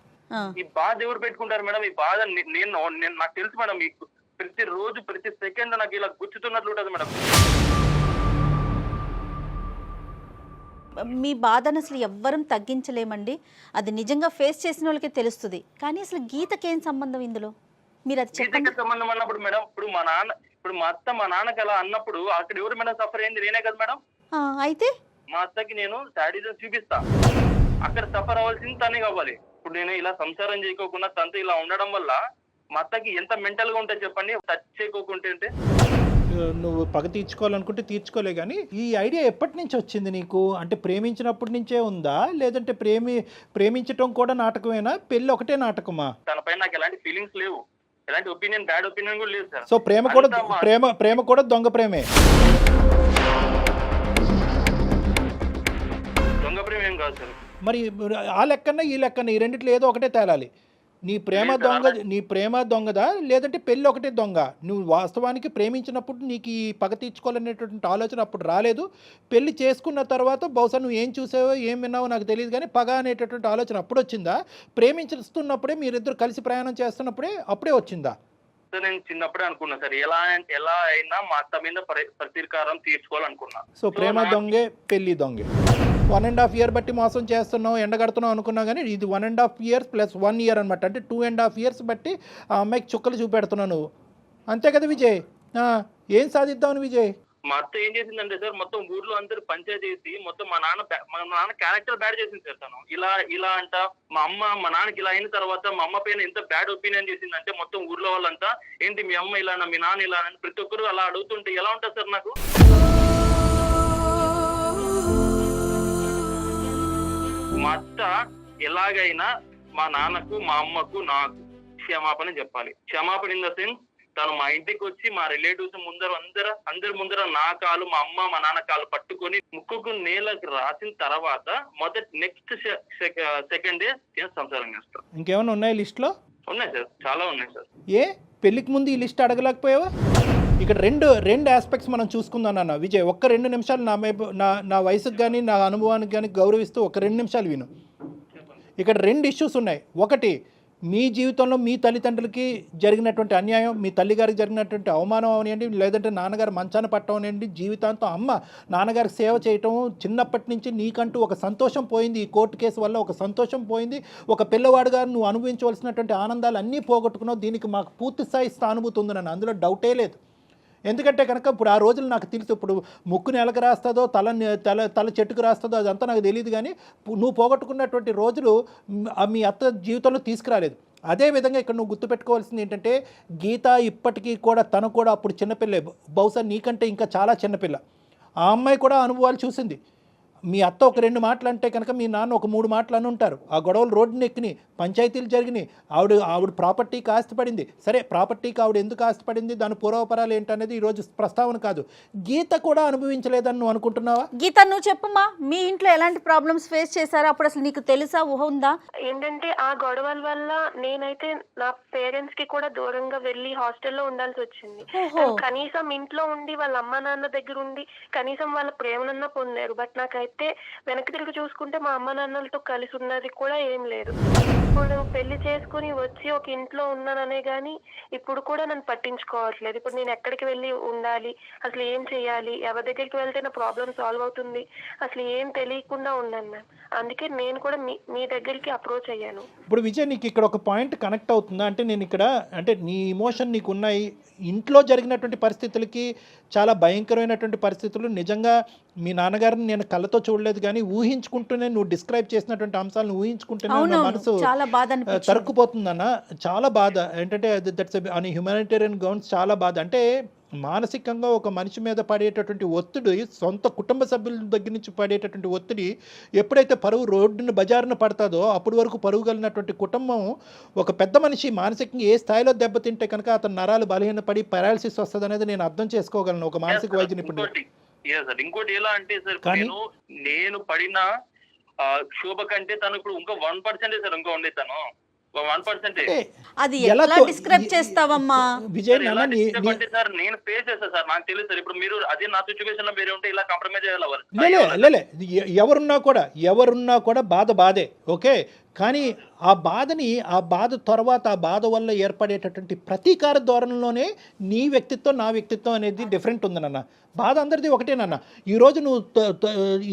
ఈ బాధ ఎవరు పెట్టుకుంటారు మేడం? ఈ బాధ నేను నాకు తెలుసు మేడం. మీకు ప్రతి రోజు ప్రతి సెకండ్ నాకు ఇలా గుచ్చుతున్నట్లు ఉంటుంది మేడం. మీ బాధను అసలు ఎవ్వరం తగ్గించలేమండి. అది నిజంగా ఫేస్ చేసిన వాళ్ళకే తెలుస్తుంది. కానీ అసలు గీతకి ఏం సంబంధం ఇందులో? మీరు అది చెప్పండి. సంబంధం అన్నప్పుడు మేడం, ఇప్పుడు మా అత్త మా నాన్నకి అలా అన్నప్పుడు అక్కడ ఎవరు మేడం సఫర్ అయింది? నేనే కదా మేడం. అయితే మా అత్తకి నేను శాడిజం చూపిస్తా, అక్కడ సఫర్ అవ్వాల్సింది తనే కావాలి. ఇప్పుడు నేను ఇలా సంసారం చేయకోకుండా తనతో ఇలా ఉండడం వల్ల మా అత్తకి ఎంత మెంటల్ గా ఉంటుంది చెప్పండి. టచ్ చేయకోకుంటే నువ్వు పగ తీర్చుకోవాలనుకుంటే తీర్చుకోలే. కానీ ఈ ఐడియా ఎప్పటి నుంచి వచ్చింది నీకు? అంటే ప్రేమించినప్పటి నుంచే ఉందా, లేదంటే ప్రేమించటం కూడా నాటకమేనా, పెళ్లి ఒకటే నాటకమా? తనపై నాకు ఎలాంటి ఫీలింగ్స్ లేవు, ఎలాంటి బ్యాడ్ ఒపీనియన్ కూడా లేదు సార్. సో ప్రేమ కూడా దొంగ ప్రేమే. దొంగ ప్రేమ ఏం కాదు సార్. మరి ఆ లెక్కన ఈ లెక్కన ఈ రెండిట్లో ఏదో ఒకటే తేలాలి. నీ ప్రేమ దొంగదా, లేదంటే పెళ్ళి ఒకటే దొంగ? నువ్వు వాస్తవానికి ప్రేమించినప్పుడు నీకు ఈ పగ తీర్చుకోవాలనేటువంటి ఆలోచన అప్పుడు రాలేదు. పెళ్లి చేసుకున్న తర్వాత బహుశా నువ్వు ఏం చూసావో ఏం విన్నావో నాకు తెలియదు, కానీ పగ అనేటటువంటి ఆలోచన అప్పుడు వచ్చిందా? ప్రేమించుతున్నప్పుడే, మీరిద్దరు కలిసి ప్రయాణం చేస్తున్నప్పుడే అప్పుడే వచ్చిందా? నేను చిన్నప్పుడే అనుకున్నా సార్, ఎలా అయినా మా అత్త మీద ప్రతీకారం తీర్చుకోవాలనుకున్నా. సో ప్రేమ దొంగే, పెళ్లి దొంగే. 1.5 year బట్టి మోసం చేస్తున్నావు, ఎండగడుతున్నావు అనుకున్నావు, కానీ ఇది 1.5 years + 1 year అనమాట. అంటే 2.5 years బట్టి ఆ అమ్మాయికి చుక్కలు చూపెడుతున్నావు నువ్వు, అంతే కదా విజయ్? ఏం సాధిద్దామని విజయ్? మా అత్త ఏం చేసిందంటే సార్, మొత్తం ఊర్లో అందరూ పంచాయతీ చేసి మొత్తం మా నాన్న క్యారెక్టర్ బ్యాడ్ చేసింది సార్. తను ఇలా అంట మా నాన్నకి ఇలా అయిన తర్వాత మా అమ్మ పైన ఎంత బ్యాడ్ ఒపీనియన్ చేసిందంటే మొత్తం ఊర్లో వాళ్ళంతా ఏంటి మీ అమ్మ ఇలా, మీ నాన్న ఇలా అని ప్రతి ఒక్కరు అలా అడుగుతుంటే ఎలా ఉంటుంది సార్ నాకు? మా అత్త ఎలాగైనా మా నాన్నకు, మా అమ్మకు, నాకు క్షమాపణ చెప్పాలి. క్షమాపణ ఇన్ ద సెన్స్, తను మా ఇంటికి వచ్చి మా రిలేటివ్స్ అందరి ముందర నా కాలు, మా అమ్మ మా నాన్న కాలు పట్టుకొని ముక్కుకు నేలకు రాసిన తర్వాత నెక్స్ట్ సెకండ్ డే సంసారం చేస్తాం. ఇంకేమైనా ఉన్నాయి లిస్ట్ లో? ఉన్నాయి సార్, చాలా ఉన్నాయి సార్. ఏ పెళ్లికి ముందు ఈ లిస్ట్ అడగలేకపోయావా? ఇక్కడ రెండు ఆస్పెక్ట్స్ మనం చూసుకుందాం అన్న విజయ్. ఒక్క 2 నిమిషాలు నా వయసుకు కానీ నా అనుభవానికి కానీ గౌరవిస్తూ ఒక 2 నిమిషాలు విను. ఇక్కడ 2 ఇష్యూస్ ఉన్నాయి. ఒకటి, మీ జీవితంలో మీ తల్లిదండ్రులకి జరిగినటువంటి అన్యాయం, మీ తల్లిగారికి జరిగినటువంటి అవమానం అవనివ్వండి, లేదంటే నాన్నగారు మంచాన పట్టడం అనివ్వండి, జీవితాంతం అమ్మ నాన్నగారికి సేవ చేయటం, చిన్నప్పటి నుంచి నీకంటూ ఒక సంతోషం పోయింది, ఈ కోర్టు కేసు వల్ల ఒక సంతోషం పోయింది, ఒక పిల్లవాడుగా నువ్వు అనుభవించవలసినటువంటి ఆనందాలు అన్నీ పోగొట్టుకున్నావు. దీనికి మాకు పూర్తి స్థాయి సానుభూతి ఉంది నన్ను, అందులో డౌటే లేదు. ఎందుకంటే కనుక ఇప్పుడు ఆ రోజులు నాకు తెలుసు. ఇప్పుడు ముక్కు నెలకు రాస్తుందో తల చెట్టుకు రాస్తుందో అదంతా నాకు తెలియదు, కానీ నువ్వు పోగొట్టుకున్నటువంటి రోజులు మీ అత్త జీవితంలో తీసుకురాలేదు. అదేవిధంగా ఇక్కడ నువ్వు గుర్తుపెట్టుకోవాల్సింది ఏంటంటే, గీత ఇప్పటికీ కూడా తను కూడా అప్పుడు చిన్నపిల్లే, బహుశా నీకంటే ఇంకా చాలా చిన్నపిల్ల. ఆ అమ్మాయి కూడా అనుభవాలు చూసింది. మీ అత్త ఒక 2 మాటలు అంటే కనుక మీ నాన్న ఒక 3 మాటలు అని ఉంటారు. ఆ గొడవలు రోడ్డుని ఎక్కినాయి, పంచాయతీలు జరిగినాయి, ఆవిడ ప్రాపర్టీకి ఆస్తిపడింది. సరే, ప్రాపర్టీకి ఆవిడ ఎందుకు ఆస్తిపడింది, దాని పూర్వపరాలు ఏంటనేది ఈరోజు ప్రస్తావన కాదు. గీత కూడా అనుభవించలేదని నువ్వు అనుకుంటున్నావా? గీత, నువ్వు చెప్పమ్మా, మీ ఇంట్లో ఎలాంటి ప్రాబ్లమ్స్ ఫేస్ చేశారో అప్పుడు అసలు నీకు తెలుసా, ఊహ ఉందా? ఏంటంటే ఆ గొడవల వల్ల నేనైతే నా పేరెంట్స్ కి కూడా దూరంగా వెళ్లి హాస్టల్లో ఉండాల్సి వచ్చింది. కనీసం ఇంట్లో ఉండి వాళ్ళ అమ్మ నాన్న దగ్గర ఉండి కనీసం వాళ్ళ ప్రేమనన్నా పొందారు. బట్ నాకైతే వెనక్కి తిరిగి చూసుకుంటే మా అమ్మ నాన్నలతో కలిసి ఉన్నది కూడా ఏం లేదు. ఇప్పుడు పెళ్లి చేసుకుని వచ్చి ఒక ఇంట్లో ఉన్నాననే గానీ ఇప్పుడు కూడా నన్ను పట్టించుకోవట్లేదు. ఇప్పుడు నేను ఎక్కడికి వెళ్ళి ఉండాలి, అసలు ఏం చేయాలి, ఎవరి దగ్గరికి వెళ్తే నా ప్రాబ్లం సాల్వ్ అవుతుంది, అసలు ఏం తెలియకుండా ఉన్నాను మ్యామ్. అందుకే నేను కూడా మీ దగ్గరికి అప్రోచ్ అయ్యాను. ఇప్పుడు విజయ్, నీకు ఇక్కడ ఒక పాయింట్ కనెక్ట్ అవుతుందా? అంటే నేను ఇక్కడ అంటే నీ ఇమోషన్ నీకు ఉన్నాయి, ఇంట్లో జరిగినటువంటి పరిస్థితులకి చాలా భయంకరమైనటువంటి పరిస్థితులు. నిజంగా మీ నాన్నగారిని నేను కళ్ళతో చూడలేదు కానీ ఊహించుకుంటూనే, నువ్వు డిస్క్రైబ్ చేసినటువంటి అంశాలను ఊహించుకుంటూనే నా మనసు చాలా బాధ అనిపించింది. తరుక్కుపోతుందన్న. చాలా బాధ. ఏంటంటే దట్స్ ఆన్ హ్యూమానిటేరియన్ గ్రౌండ్స్ చాలా బాధ. అంటే మానసికంగా ఒక మనిషి మీద పడేటటువంటి ఒత్తిడి, సొంత కుటుంబ సభ్యుల దగ్గర నుంచి పడేటటువంటి ఒత్తిడి ఎప్పుడైతే పరువు రోడ్డును బజారున పడతాదో అప్పటి వరకు పరువు కలిగినటువంటి కుటుంబం ఒక పెద్ద మనిషి మానసికంగా ఏ స్థాయిలో దెబ్బతింటే కనుక అతని నరాలు బలహీనపడి పారాలసిస్ వస్తుంది అనేది నేను అర్థం చేసుకోగలను ఒక మానసిక వైద్య నిపుణుడు. ఇంకోటి ఎలా అంటే సార్, నేను పడిన శోభ కంటే తను ఇప్పుడు ఇంకా 1% సార్ ఇంకా ఉండే తను 1%. అది ఎలా డిస్క్రైబ్ చేస్తావమ్మా విజయ్? సార్ నేను ఫేస్ చేస్తా సార్, నాకు తెలుసు సార్. ఇప్పుడు మీరు అదే నా సిచ్యువేషన్ లో మీరు ఉంటే ఇలా కాంప్రమైజ్ అయ్యేవారు. ఎవరున్నా కూడా బాధే, ఓకే. కానీ ఆ బాధ తర్వాత ఆ బాధ వల్ల ఏర్పడేటటువంటి ప్రతీకార ధోరణిలోనే నీ వ్యక్తిత్వం నా వ్యక్తిత్వం అనేది డిఫరెంట్ ఉంది నాన్న. బాధ అందరిది ఒకటేనన్న. ఈరోజు నువ్వు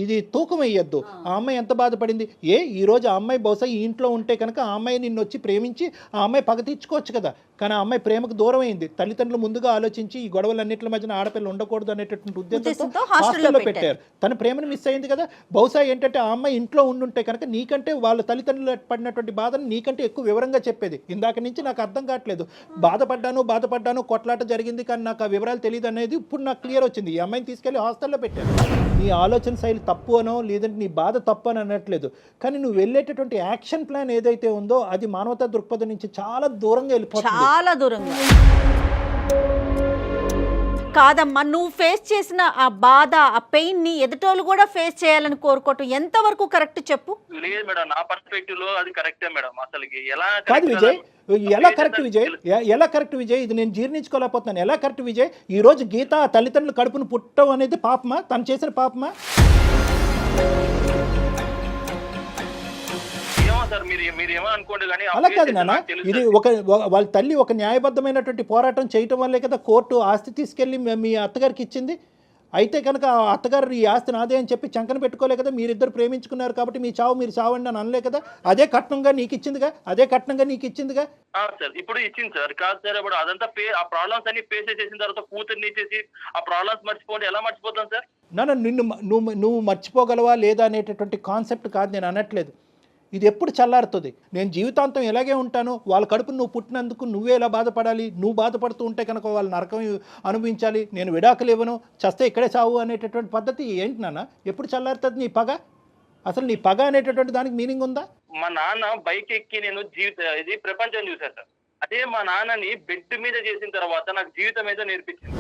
ఇది తూకం వేయద్దు. ఆ అమ్మాయి ఎంత బాధపడింది, ఈరోజు ఆ అమ్మాయి బహుశా ఈ ఇంట్లో ఉంటే కనుక ఆ అమ్మాయి నిన్ను వచ్చి ప్రేమించి ఆ అమ్మాయి పగ తీర్చుకోవచ్చు కదా. కానీ ఆ అమ్మాయి ప్రేమకు దూరం అయింది. తల్లిదండ్రులు ముందుగా ఆలోచించి ఈ గొడవలన్నింటి మధ్యన ఆడపిల్ల ఉండకూడదు అనేటటువంటి ఉద్దేశంతో హాస్టల్లో పెట్టారు. తన ప్రేమను మిస్ అయింది కదా. బహుశా ఏంటంటే ఆ అమ్మాయి ఇంట్లో ఉండుంటే కనుక నీకంటే వాళ్ళ తల్లిదండ్రులు పడినటువంటి బాధను నీకంటే ఎక్కువ వివరంగా చెప్పేది. ఇందాక నుంచి నాకు అర్థం కావట్లేదు, బాధపడ్డాను, కొట్లాట జరిగింది కానీ నాకు ఆ వివరాలు తెలియదు అనేది ఇప్పుడు నాకు క్లియర్ వచ్చింది. ఈ అమ్మాయిని తీసుకెళ్లి హాస్టల్లో పెట్టారు. నీ ఆలోచన శైలి తప్పు అనో లేదంటే నీ బాధ తప్పు అని అనట్లేదు, కానీ నువ్వు వెళ్ళేటటువంటి యాక్షన్ ప్లాన్ ఏదైతే ఉందో అది మానవతా దృక్పథం నుంచి చాలా దూరంగా వెళ్ళిపోతుంది. చాలా దూరంగా కాదమ్మా, నువ్వు ఫేస్ చేసిన ఆ బాధ, ఆ పెయిన్ ని ఎదుటోళ్ళు కూడా ఫేస్ చేయాలని కోరుకోవటం ఎంతవరకు కరెక్ట్ చెప్పు? లేదు మేడం, నా పర్స్పెక్టివ్ లో అది కరెక్టే మేడం. అసలు ఎలా కాదు విజయ్, ఎలా కరెక్ట్ విజయ్? ఇది నేను జీర్ణించుకోలేకపోతున్నాను. ఎలా కరెక్ట్ విజయ్? ఈ రోజు గీత తల్లిదండ్రులు కడుపును పుట్టడం అనేది పాపమా? తను చేసిన పాపమా? అలా కాదు నాన్న, ఇది వాళ్ళ తల్లి ఒక న్యాయబద్ధమైనటువంటి పోరాటం చేయటం వల్లే కదా కోర్టు ఆస్తి తీసుకెళ్లి మీ అత్తగారికి ఇచ్చింది. అయితే కనుక ఆ అత్తగారు ఈ ఆస్తి నాదే అని చెప్పి చంకన పెట్టుకోలే కదా. మీరిద్దరు ప్రేమించుకున్నారు కాబట్టి మీ చావు మీరు చావండి అని అనలే కదా. అదే కట్నంగా నీకు ఇచ్చిందిగా. సార్ ఇప్పుడు ఇచ్చింది సార్. కాదు సార్, ఇప్పుడు అదంతా ఆ ప్రాబ్లమ్స్ అన్ని ఫేస్ చేసిన తర్వాత కూతుర్ని ఇచ్చేసి ఆ ప్రాబ్లమ్స్ మర్చిపోండి ఎలా మర్చిపోతాం సార్? నువ్వు మర్చిపోగలవా లేదా అనేటటువంటి కాన్సెప్ట్ కాదు నేను అనట్లేదు. ఇది ఎప్పుడు చల్లారుతుంది? నేను జీవితాంతం ఇలాగే ఉంటాను, వాళ్ళ కడుపు నువ్వు పుట్టినందుకు నువ్వే ఎలా బాధపడాలి, నువ్వు బాధపడుతూ ఉంటే కనుక వాళ్ళు నరకం అనుభవించాలి, నేను విడాకులు ఇవ్వను, చస్తే ఇక్కడే చావు అనేటటువంటి పద్ధతి ఏంటి నాన్న? ఎప్పుడు చల్లారుతుంది నీ పగ? అసలు నీ పగ అనేటటువంటి దానికి మీనింగ్ ఉందా? మా నాన్న బైక్ ఎక్కి నేను ఇది ప్రపంచం చూశాను సార్. అదే మా నాన్నని బెడ్ మీద చేసిన తర్వాత నాకు జీవితం ఏదో నేర్పించింది.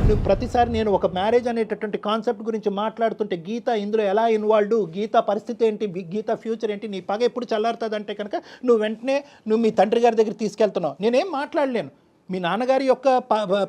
నువ్వు ప్రతిసారి నేను ఒక మ్యారేజ్ అనేటటువంటి కాన్సెప్ట్ గురించి మాట్లాడుతుంటే గీత ఇందులో ఎలా ఇన్వాల్వ్డ్, గీత పరిస్థితి ఏంటి, గీత ఫ్యూచర్ ఏంటి, నీ పగ ఎప్పుడు చల్లారుతుంది అంటే కనుక నువ్వు వెంటనే మీ తండ్రి గారి దగ్గర తీసుకెళ్తున్నావు. నేనేం మాట్లాడలేను. మీ నాన్నగారి యొక్క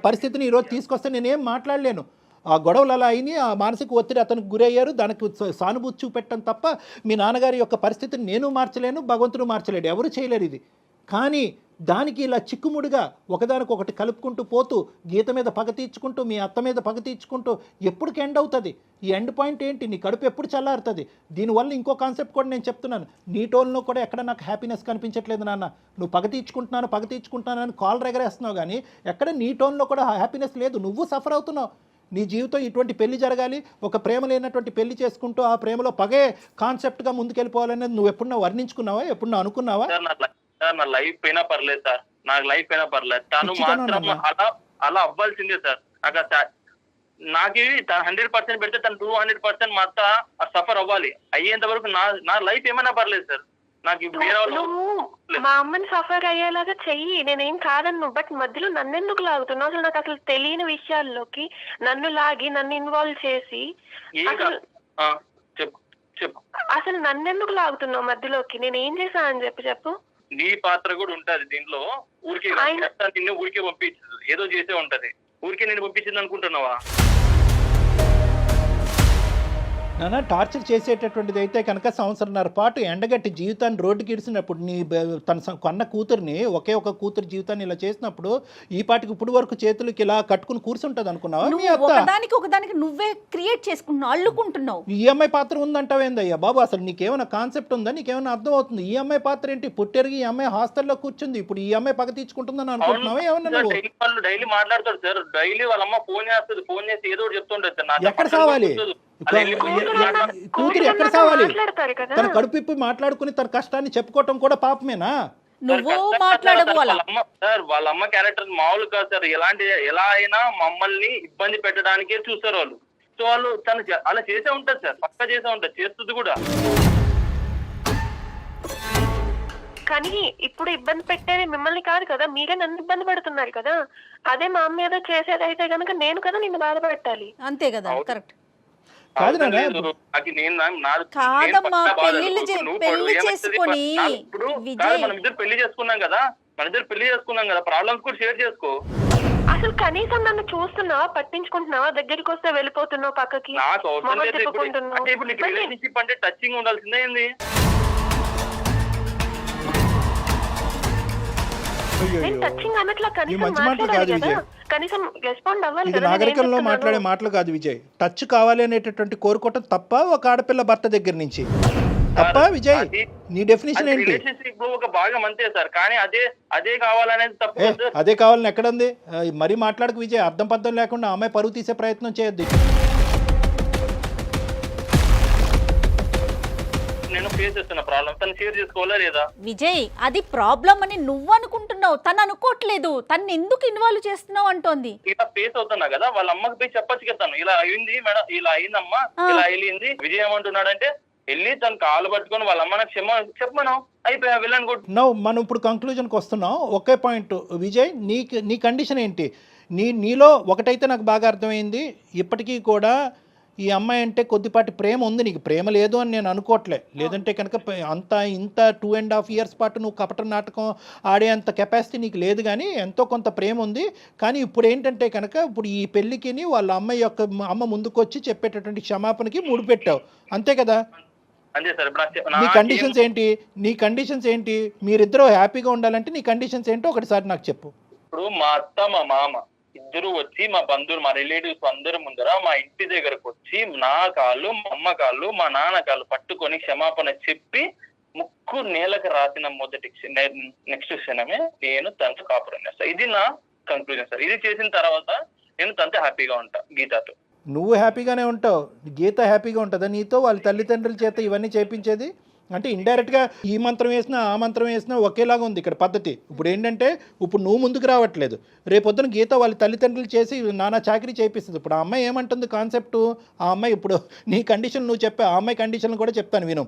పరిస్థితిని ఈరోజు తీసుకొస్తే నేనేం మాట్లాడలేను. ఆ గొడవలు అలా అయినాయి, ఆ మానసిక ఒత్తిడి అతనికి గురయ్యారు, దానికి సానుభూతి చూపెట్టడం తప్ప మీ నాన్నగారి యొక్క పరిస్థితిని నేను మార్చలేను, భగవంతుడు మార్చలేడు, ఎవరు చేయలేరు ఇది. కానీ దానికి ఇలా చిక్కుముడిగా ఒకదానికొకటి కలుపుకుంటూ పోతూ గీత మీద పగ తీర్చుకుంటూ మీ అత్త మీద పగ తీర్చుకుంటూ ఎప్పటికి ఎండ్ అవుతుంది? ఈ ఎండ్ పాయింట్ ఏంటి? నీ కడుపు ఎప్పుడు చల్లారుతుంది? దీనివల్ల ఇంకో కాన్సెప్ట్ కూడా నేను చెప్తున్నాను. నీ టోన్లో కూడా ఎక్కడ నాకు హ్యాపీనెస్ కనిపించట్లేదు నాన్న. నువ్వు పగ తీర్చుకుంటున్నాను అని కాల్ ఎగరేస్తున్నావు కానీ ఎక్కడ నీ టోన్లో కూడా హ్యాపీనెస్ లేదు. నువ్వు సఫర్ అవుతున్నావు. నీ జీవితం ఇటువంటి పెళ్లి జరగాలి, ఒక ప్రేమ లేనటువంటి పెళ్లి చేసుకుంటూ ఆ ప్రేమలో పగే కాన్సెప్ట్గా ముందుకెళ్ళిపోవాలనేది నువ్వు ఎప్పుడన్నా వర్ణించుకున్నావా, ఎప్పుడన్నా అనుకున్నావా? నా లైఫ్ అయినా పర్లేదు సార్, నాకు లైఫ్ అయినా పర్లేదు, తను మాత్రం అలా అవ్వాల్సిందే సార్. నాకు నాకు 100% పెడితే తను 200% మా అత్త సఫర్ అవ్వాలి. అయ్యేంత వరకు నా లైఫ్ ఏమైనా పర్లేదు సార్. నాకు వేరే నువ్వు మా అమ్మని సఫర్ అయ్యేలాగా చెయ్యి, నేనేం కాదన్ను. బట్ మధ్యలో నన్ను ఎందుకు లాగుతున్నావు? అసలు నాకు అసలు తెలియని విషయాల్లోకి నన్ను లాగి నన్ను ఇన్వాల్వ్ చేసి చెప్పు అసలు నన్ను ఎందుకు లాగుతున్నావు మధ్యలోకి? నేను ఏం చేశానని చెప్పు. నీ పాత్ర కూడా ఉంటది దీంట్లో. ఊరికే నిన్ను ఊరికే పంపించదు, ఏదో చేసే ఉంటది. ఊరికే నేను పంపించింది అనుకుంటున్నావా? నాన్న టార్చర్ చేసేటటువంటిది అయితే కనుక సంవత్సరంన్నర పాటు ఎండగట్టి జీవితాన్ని రోడ్డుకి ఇడిసినప్పుడు తన కొన్న కూతుర్ని ఒకే ఒక కూతురు జీవితాన్ని ఇలా చేసినప్పుడు ఈ పాటికి ఇప్పుడు వరకు చేతులకి ఇలా కట్టుకుని కూర్చుంటది అనుకున్నావా? మీ అత్త ఒకదానికి నువ్వే క్రియేట్ చేసుకుంటున్నావు, అల్లుకుంటున్నావు. ఈఎంఐ పాత్ర ఉందంటావేందయ్యా బాబు? అసలు నీకేమైనా కాన్సెప్ట్ ఉందా? నీకేమైనా అర్థం అవుతుంది? ఈఎంఐ పాత్ర ఏంటి? పుట్టెరిగి ఈఎంఐ హాస్టల్లో కూర్చుంది, ఇప్పుడు ఈఎంఐ పగ తీర్చుకుంటుందని అనుకుంటున్నావా? ఏమన్నా వాళ్ళు డైలీ మాట్లాడతారు సార్. డైలీ వాళ్ళ అమ్మ ఫోన్ చేస్తుంది, ఫోన్ చేసి ఏదో చెప్తుంటది. ఎక్కడ సావాలి కూతురు? ఎక్కడ సావాలి? తన కడుపు ఇప్పి మాట్లాడుకుని తన కష్టాన్ని చెప్పుకోవటం కూడా పాపమేనా? నువ్వు మాట్లాడవు. వాళ్ళ అమ్మ క్యారెక్టర్ మామూలు కాదు సార్. ఎలా అయినా మమ్మల్ని ఇబ్బంది పెట్టడానికే చూస్తారు వాళ్ళు. సో వాళ్ళు తను అలా చేసే ఉంటది సార్, పక్కా చేసే ఉంటది, చేస్తుంది కూడా. కానీ ఇప్పుడు ఇబ్బంది పెట్టేది మిమ్మల్ని కాదు కదా, మీరే నన్ను ఇబ్బంది పెడుతున్నారు కదా. అదే మా అమ్మ ఏదో చేసేది అయితే కనుక నేను కదా నిన్ను బాధపెట్టాలి. అంతే కదా, కరెక్ట్ కాదు కాదమ్మా. పెళ్లి చేసుకొని మనం ఇద్దరు పెళ్లి చేసుకున్నాం కదా, ప్రాబ్లమ్స్ కూడా షేర్ చేసుకో. అసలు కనీసం నన్ను చూస్తున్నావా, పట్టించుకుంటున్నావా? దగ్గరికి వస్తే వెళ్ళిపోతున్నావు పక్కకి. నాకు అవసరం లేదు. అంటే ఇప్పుడు నీకు రిలేషన్షిప్ అంటే టచింగ్ ఉండాల్సిందే ఏంది? ఇది నాగరికంలో మాట్లాడే మాటలు కాదు విజయ్. టచ్ కావాలి అనేటటువంటి కోరుకోవటం తప్ప ఒక ఆడపిల్ల భర్త దగ్గర నుంచి తప్ప విజయ్? నీ డెఫినేషన్ ఏంటి? రిలేషన్షిప్ ఒక భాగం అంతే సార్, కానీ అదే కావాలనేది తప్పు. అదే కావాలని ఎక్కడుంది? మరీ మాట్లాడకు విజయ్. అర్థం పద్ధం లేకుండా అమ్మాయి పరువు తీసే ప్రయత్నం చేయొద్దు. నేను ఫేస్ చేస్తున్న ప్రాబ్లం తను షేర్ చేసుకోవాలా లేదా? విజయ్, అది ప్రాబ్లం అని నువ్వు అనుకుంటున్నావు, తను అనుకోవట్లేదు. తను ఎందుకు ఇన్వాల్వ్ చేస్తున్నావు అంటోంది. ఇలా ఫేస్ అవుతున్నా కదా, వాళ్ళ అమ్మకి పోయి చెప్పచ్చు కదా, ఇలా అయింది మేడం, ఇలా అయిందమ్మా, ఇలా అయింది. విజయ్ ఏమంటున్నాడంటే వెళ్ళి తను కాలు పట్టుకొని వాళ్ళ అమ్మ నాకు చెప్పమను, అయిపోయా వెళ్ళని కూడా. మనం ఇప్పుడు కంక్లూజన్కి వస్తున్నాం. ఒకే పాయింట్ విజయ్, నీ కండిషన్ ఏంటి? నీలో ఒకటైతే నాకు బాగా అర్థమైంది, ఇప్పటికీ కూడా ఈ అమ్మాయి అంటే కొద్దిపాటి ప్రేమ ఉంది. నీకు ప్రేమ లేదు అని నేను అనుకోవట్లే. లేదంటే కనుక ఇంత 2.5 years పాటు నువ్వు కపట నాటకం ఆడే అంత కెపాసిటీ నీకు లేదు, కానీ ఎంతో కొంత ప్రేమ ఉంది. కానీ ఇప్పుడు ఏంటంటే కనుక ఇప్పుడు ఈ పెళ్ళికి వాళ్ళ అమ్మ ముందుకు వచ్చి చెప్పేటటువంటి క్షమాపణకి ముడిపెట్టావు, అంతే కదా? నీ కండిషన్స్ ఏంటి? మీరిద్దరూ హ్యాపీగా ఉండాలంటే నీ కండిషన్స్ ఏంటో ఒకటిసారి నాకు చెప్పు. ఇప్పుడు మా అత్త మా మామ ఇద్దరు వచ్చి మా బంధువులు మా రిలేటివ్స్ అందరి ముందర మా ఇంటి దగ్గరకు వచ్చి నా కాళ్ళు, మా అమ్మ కాళ్ళు, మా నాన్న కాళ్ళు పట్టుకొని క్షమాపణ చెప్పి ముక్కు నేలకు రాసిన నెక్స్ట్ క్షణమే నేను తనతో కాపురం చేస్తాను. ఇది నా కంక్లూజన్ సార్. ఇది చేసిన తర్వాత నేను తనతో హ్యాపీగా ఉంటా, గీతతో. నువ్వు హ్యాపీగానే ఉంటావు, గీత హ్యాపీగా ఉంటుందా నీతో? వాళ్ళ తల్లిదండ్రుల చేత ఇవన్నీ చేపించేది అంటే ఇండైరెక్ట్గా ఈ మంత్రం వేసినా ఆ మంత్రం వేసినా ఒకేలాగా ఉంది ఇక్కడ పద్ధతి. ఇప్పుడు ఏంటంటే ఇప్పుడు నువ్వు ముందుకు రావట్లేదు, రేపొద్దున గీత వాళ్ళ తల్లిదండ్రులు చేసి నానా చాకరీ చేపిస్తుంది. ఇప్పుడు ఆ అమ్మాయి ఏమంటుంది కాన్సెప్టు? ఆ అమ్మాయి ఇప్పుడు నీ కండిషన్ నువ్వు చెప్పే, ఆ అమ్మాయి కండిషన్ కూడా చెప్తాను విను.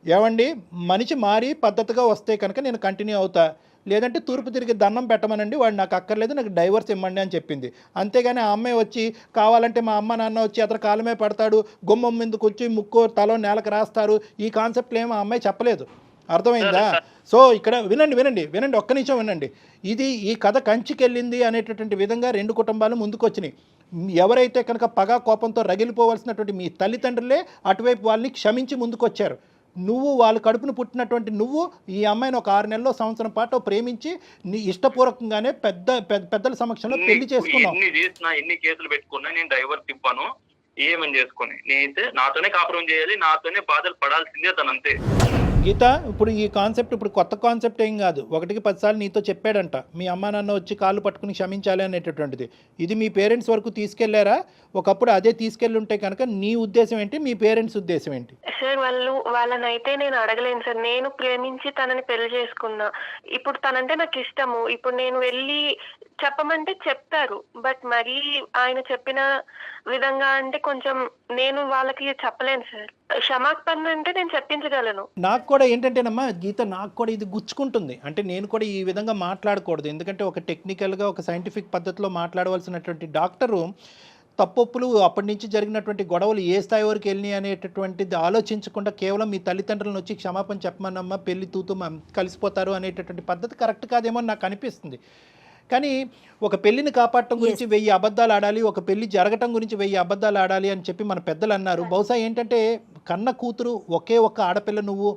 ఏమండి, మనిషి మారి పద్ధతిగా వస్తే కనుక నేను కంటిన్యూ అవుతా, లేదంటే తూర్పు తిరిగి దండం పెట్టమనండి, వాడు నాకు అక్కర్లేదు, నాకు డైవర్స్ ఇవ్వండి అని చెప్పింది. అంతేగాని ఆ అమ్మాయి వచ్చి కావాలంటే మా అమ్మ నాన్న వచ్చి అతను కాలమే పడతాడు, గుమ్మం మీదకి వచ్చి ముక్కు తలో నేలకు రాస్తారు, ఈ కాన్సెప్ట్లు ఏమో ఆ అమ్మాయి చెప్పలేదు. అర్థమైందా? సో ఇక్కడ వినండి ఒక్క నిమిషం వినండి. ఈ కథ కంచికెళ్ళింది అనేటటువంటి విధంగా రెండు కుటుంబాలు ముందుకు వచ్చినాయి. ఎవరైతే కనుక పగా కోపంతో రగిలిపోవాల్సినటువంటి మీ తల్లిదండ్రులే అటువైపు వాళ్ళని క్షమించి ముందుకు వచ్చారు. నువ్వు వాళ్ళ కడుపును పుట్టినటువంటి నువ్వు ఈ అమ్మాయిని ఒక 6 నెలల్లో సంవత్సరం పాటు ప్రేమించి నీ ఇష్టపూర్వకంగానే పెద్దల సమక్షంలో పెళ్లి చేసుకున్నావు. ఎన్ని కేసులు పెట్టుకున్నా నేను డైవర్స్ ఇవ్వను, ఏమని చేసుకుని నేనైతే నాతోనే కాపురం చేయాలి, నాతోనే బాధలు పడాల్సిందే తనంతే. గీత, ఇప్పుడు ఈ కాన్సెప్ట్ ఇప్పుడు కొత్త కాన్సెప్ట్ ఏం కాదు. 1కి 10 సార్లు నీతో చెప్పాడంట మీ అమ్మ నాన్న వచ్చి కాళ్ళు పట్టుకుని క్షమించాలి అనేటటువంటిది. ఇది మీ పేరెంట్స్ వరకు తీసుకెళ్లారా? ఒకప్పుడు అదే తీసుకెళ్ళి ఉంటే కనుక నీ ఉద్దేశం ఏంటి, మీ పేరెంట్స్ ఉద్దేశం ఏంటి? సార్ వాళ్ళనైతే నేను అడగలేను సార్. నేను ప్రేమించి తనని పెళ్లి చేసుకున్నా. ఇప్పుడు తనంటే నాకు ఇష్టము. ఇప్పుడు నేను వెళ్ళి చెప్పమంటే చెప్తారు, బట్ మరీ ఆయన చెప్పిన విధంగా అంటే కొంచెం నేను వాళ్ళకి చెప్పలేను సార్. క్షమాపణ అంటే నేను చెప్పించగలను. నాకు కూడా ఏంటంటేనమ్మా గీత, నాకు కూడా ఇది గుచ్చుకుంటుంది. అంటే నేను కూడా ఈ విధంగా మాట్లాడకూడదు, ఎందుకంటే ఒక టెక్నికల్గా ఒక సైంటిఫిక్ పద్ధతిలో మాట్లాడవలసినటువంటి డాక్టరు తప్పొప్పులు అప్పటి నుంచి జరిగినటువంటి గొడవలు ఏ స్థాయి వరకు వెళ్ళినాయి అనేటటువంటిది ఆలోచించకుండా కేవలం మీ తల్లిదండ్రులను వచ్చి క్షమాపణ చెప్పమన్నమ్మా పెళ్లి తూతూ కలిసిపోతారు అనేటటువంటి పద్ధతి కరెక్ట్ కాదేమో అని నాకు అనిపిస్తుంది. కానీ ఒక పెళ్లిని కాపాడటం గురించి 1000 అబద్ధాలు ఆడాలి, ఒక పెళ్లి జరగటం గురించి 1000 అబద్ధాలు ఆడాలి అని చెప్పి మన పెద్దలు అన్నారు. బహుశా ఏంటంటే కన్న కూతురు ఒకే ఒక్క ఆడపిల్ల నువ్వు,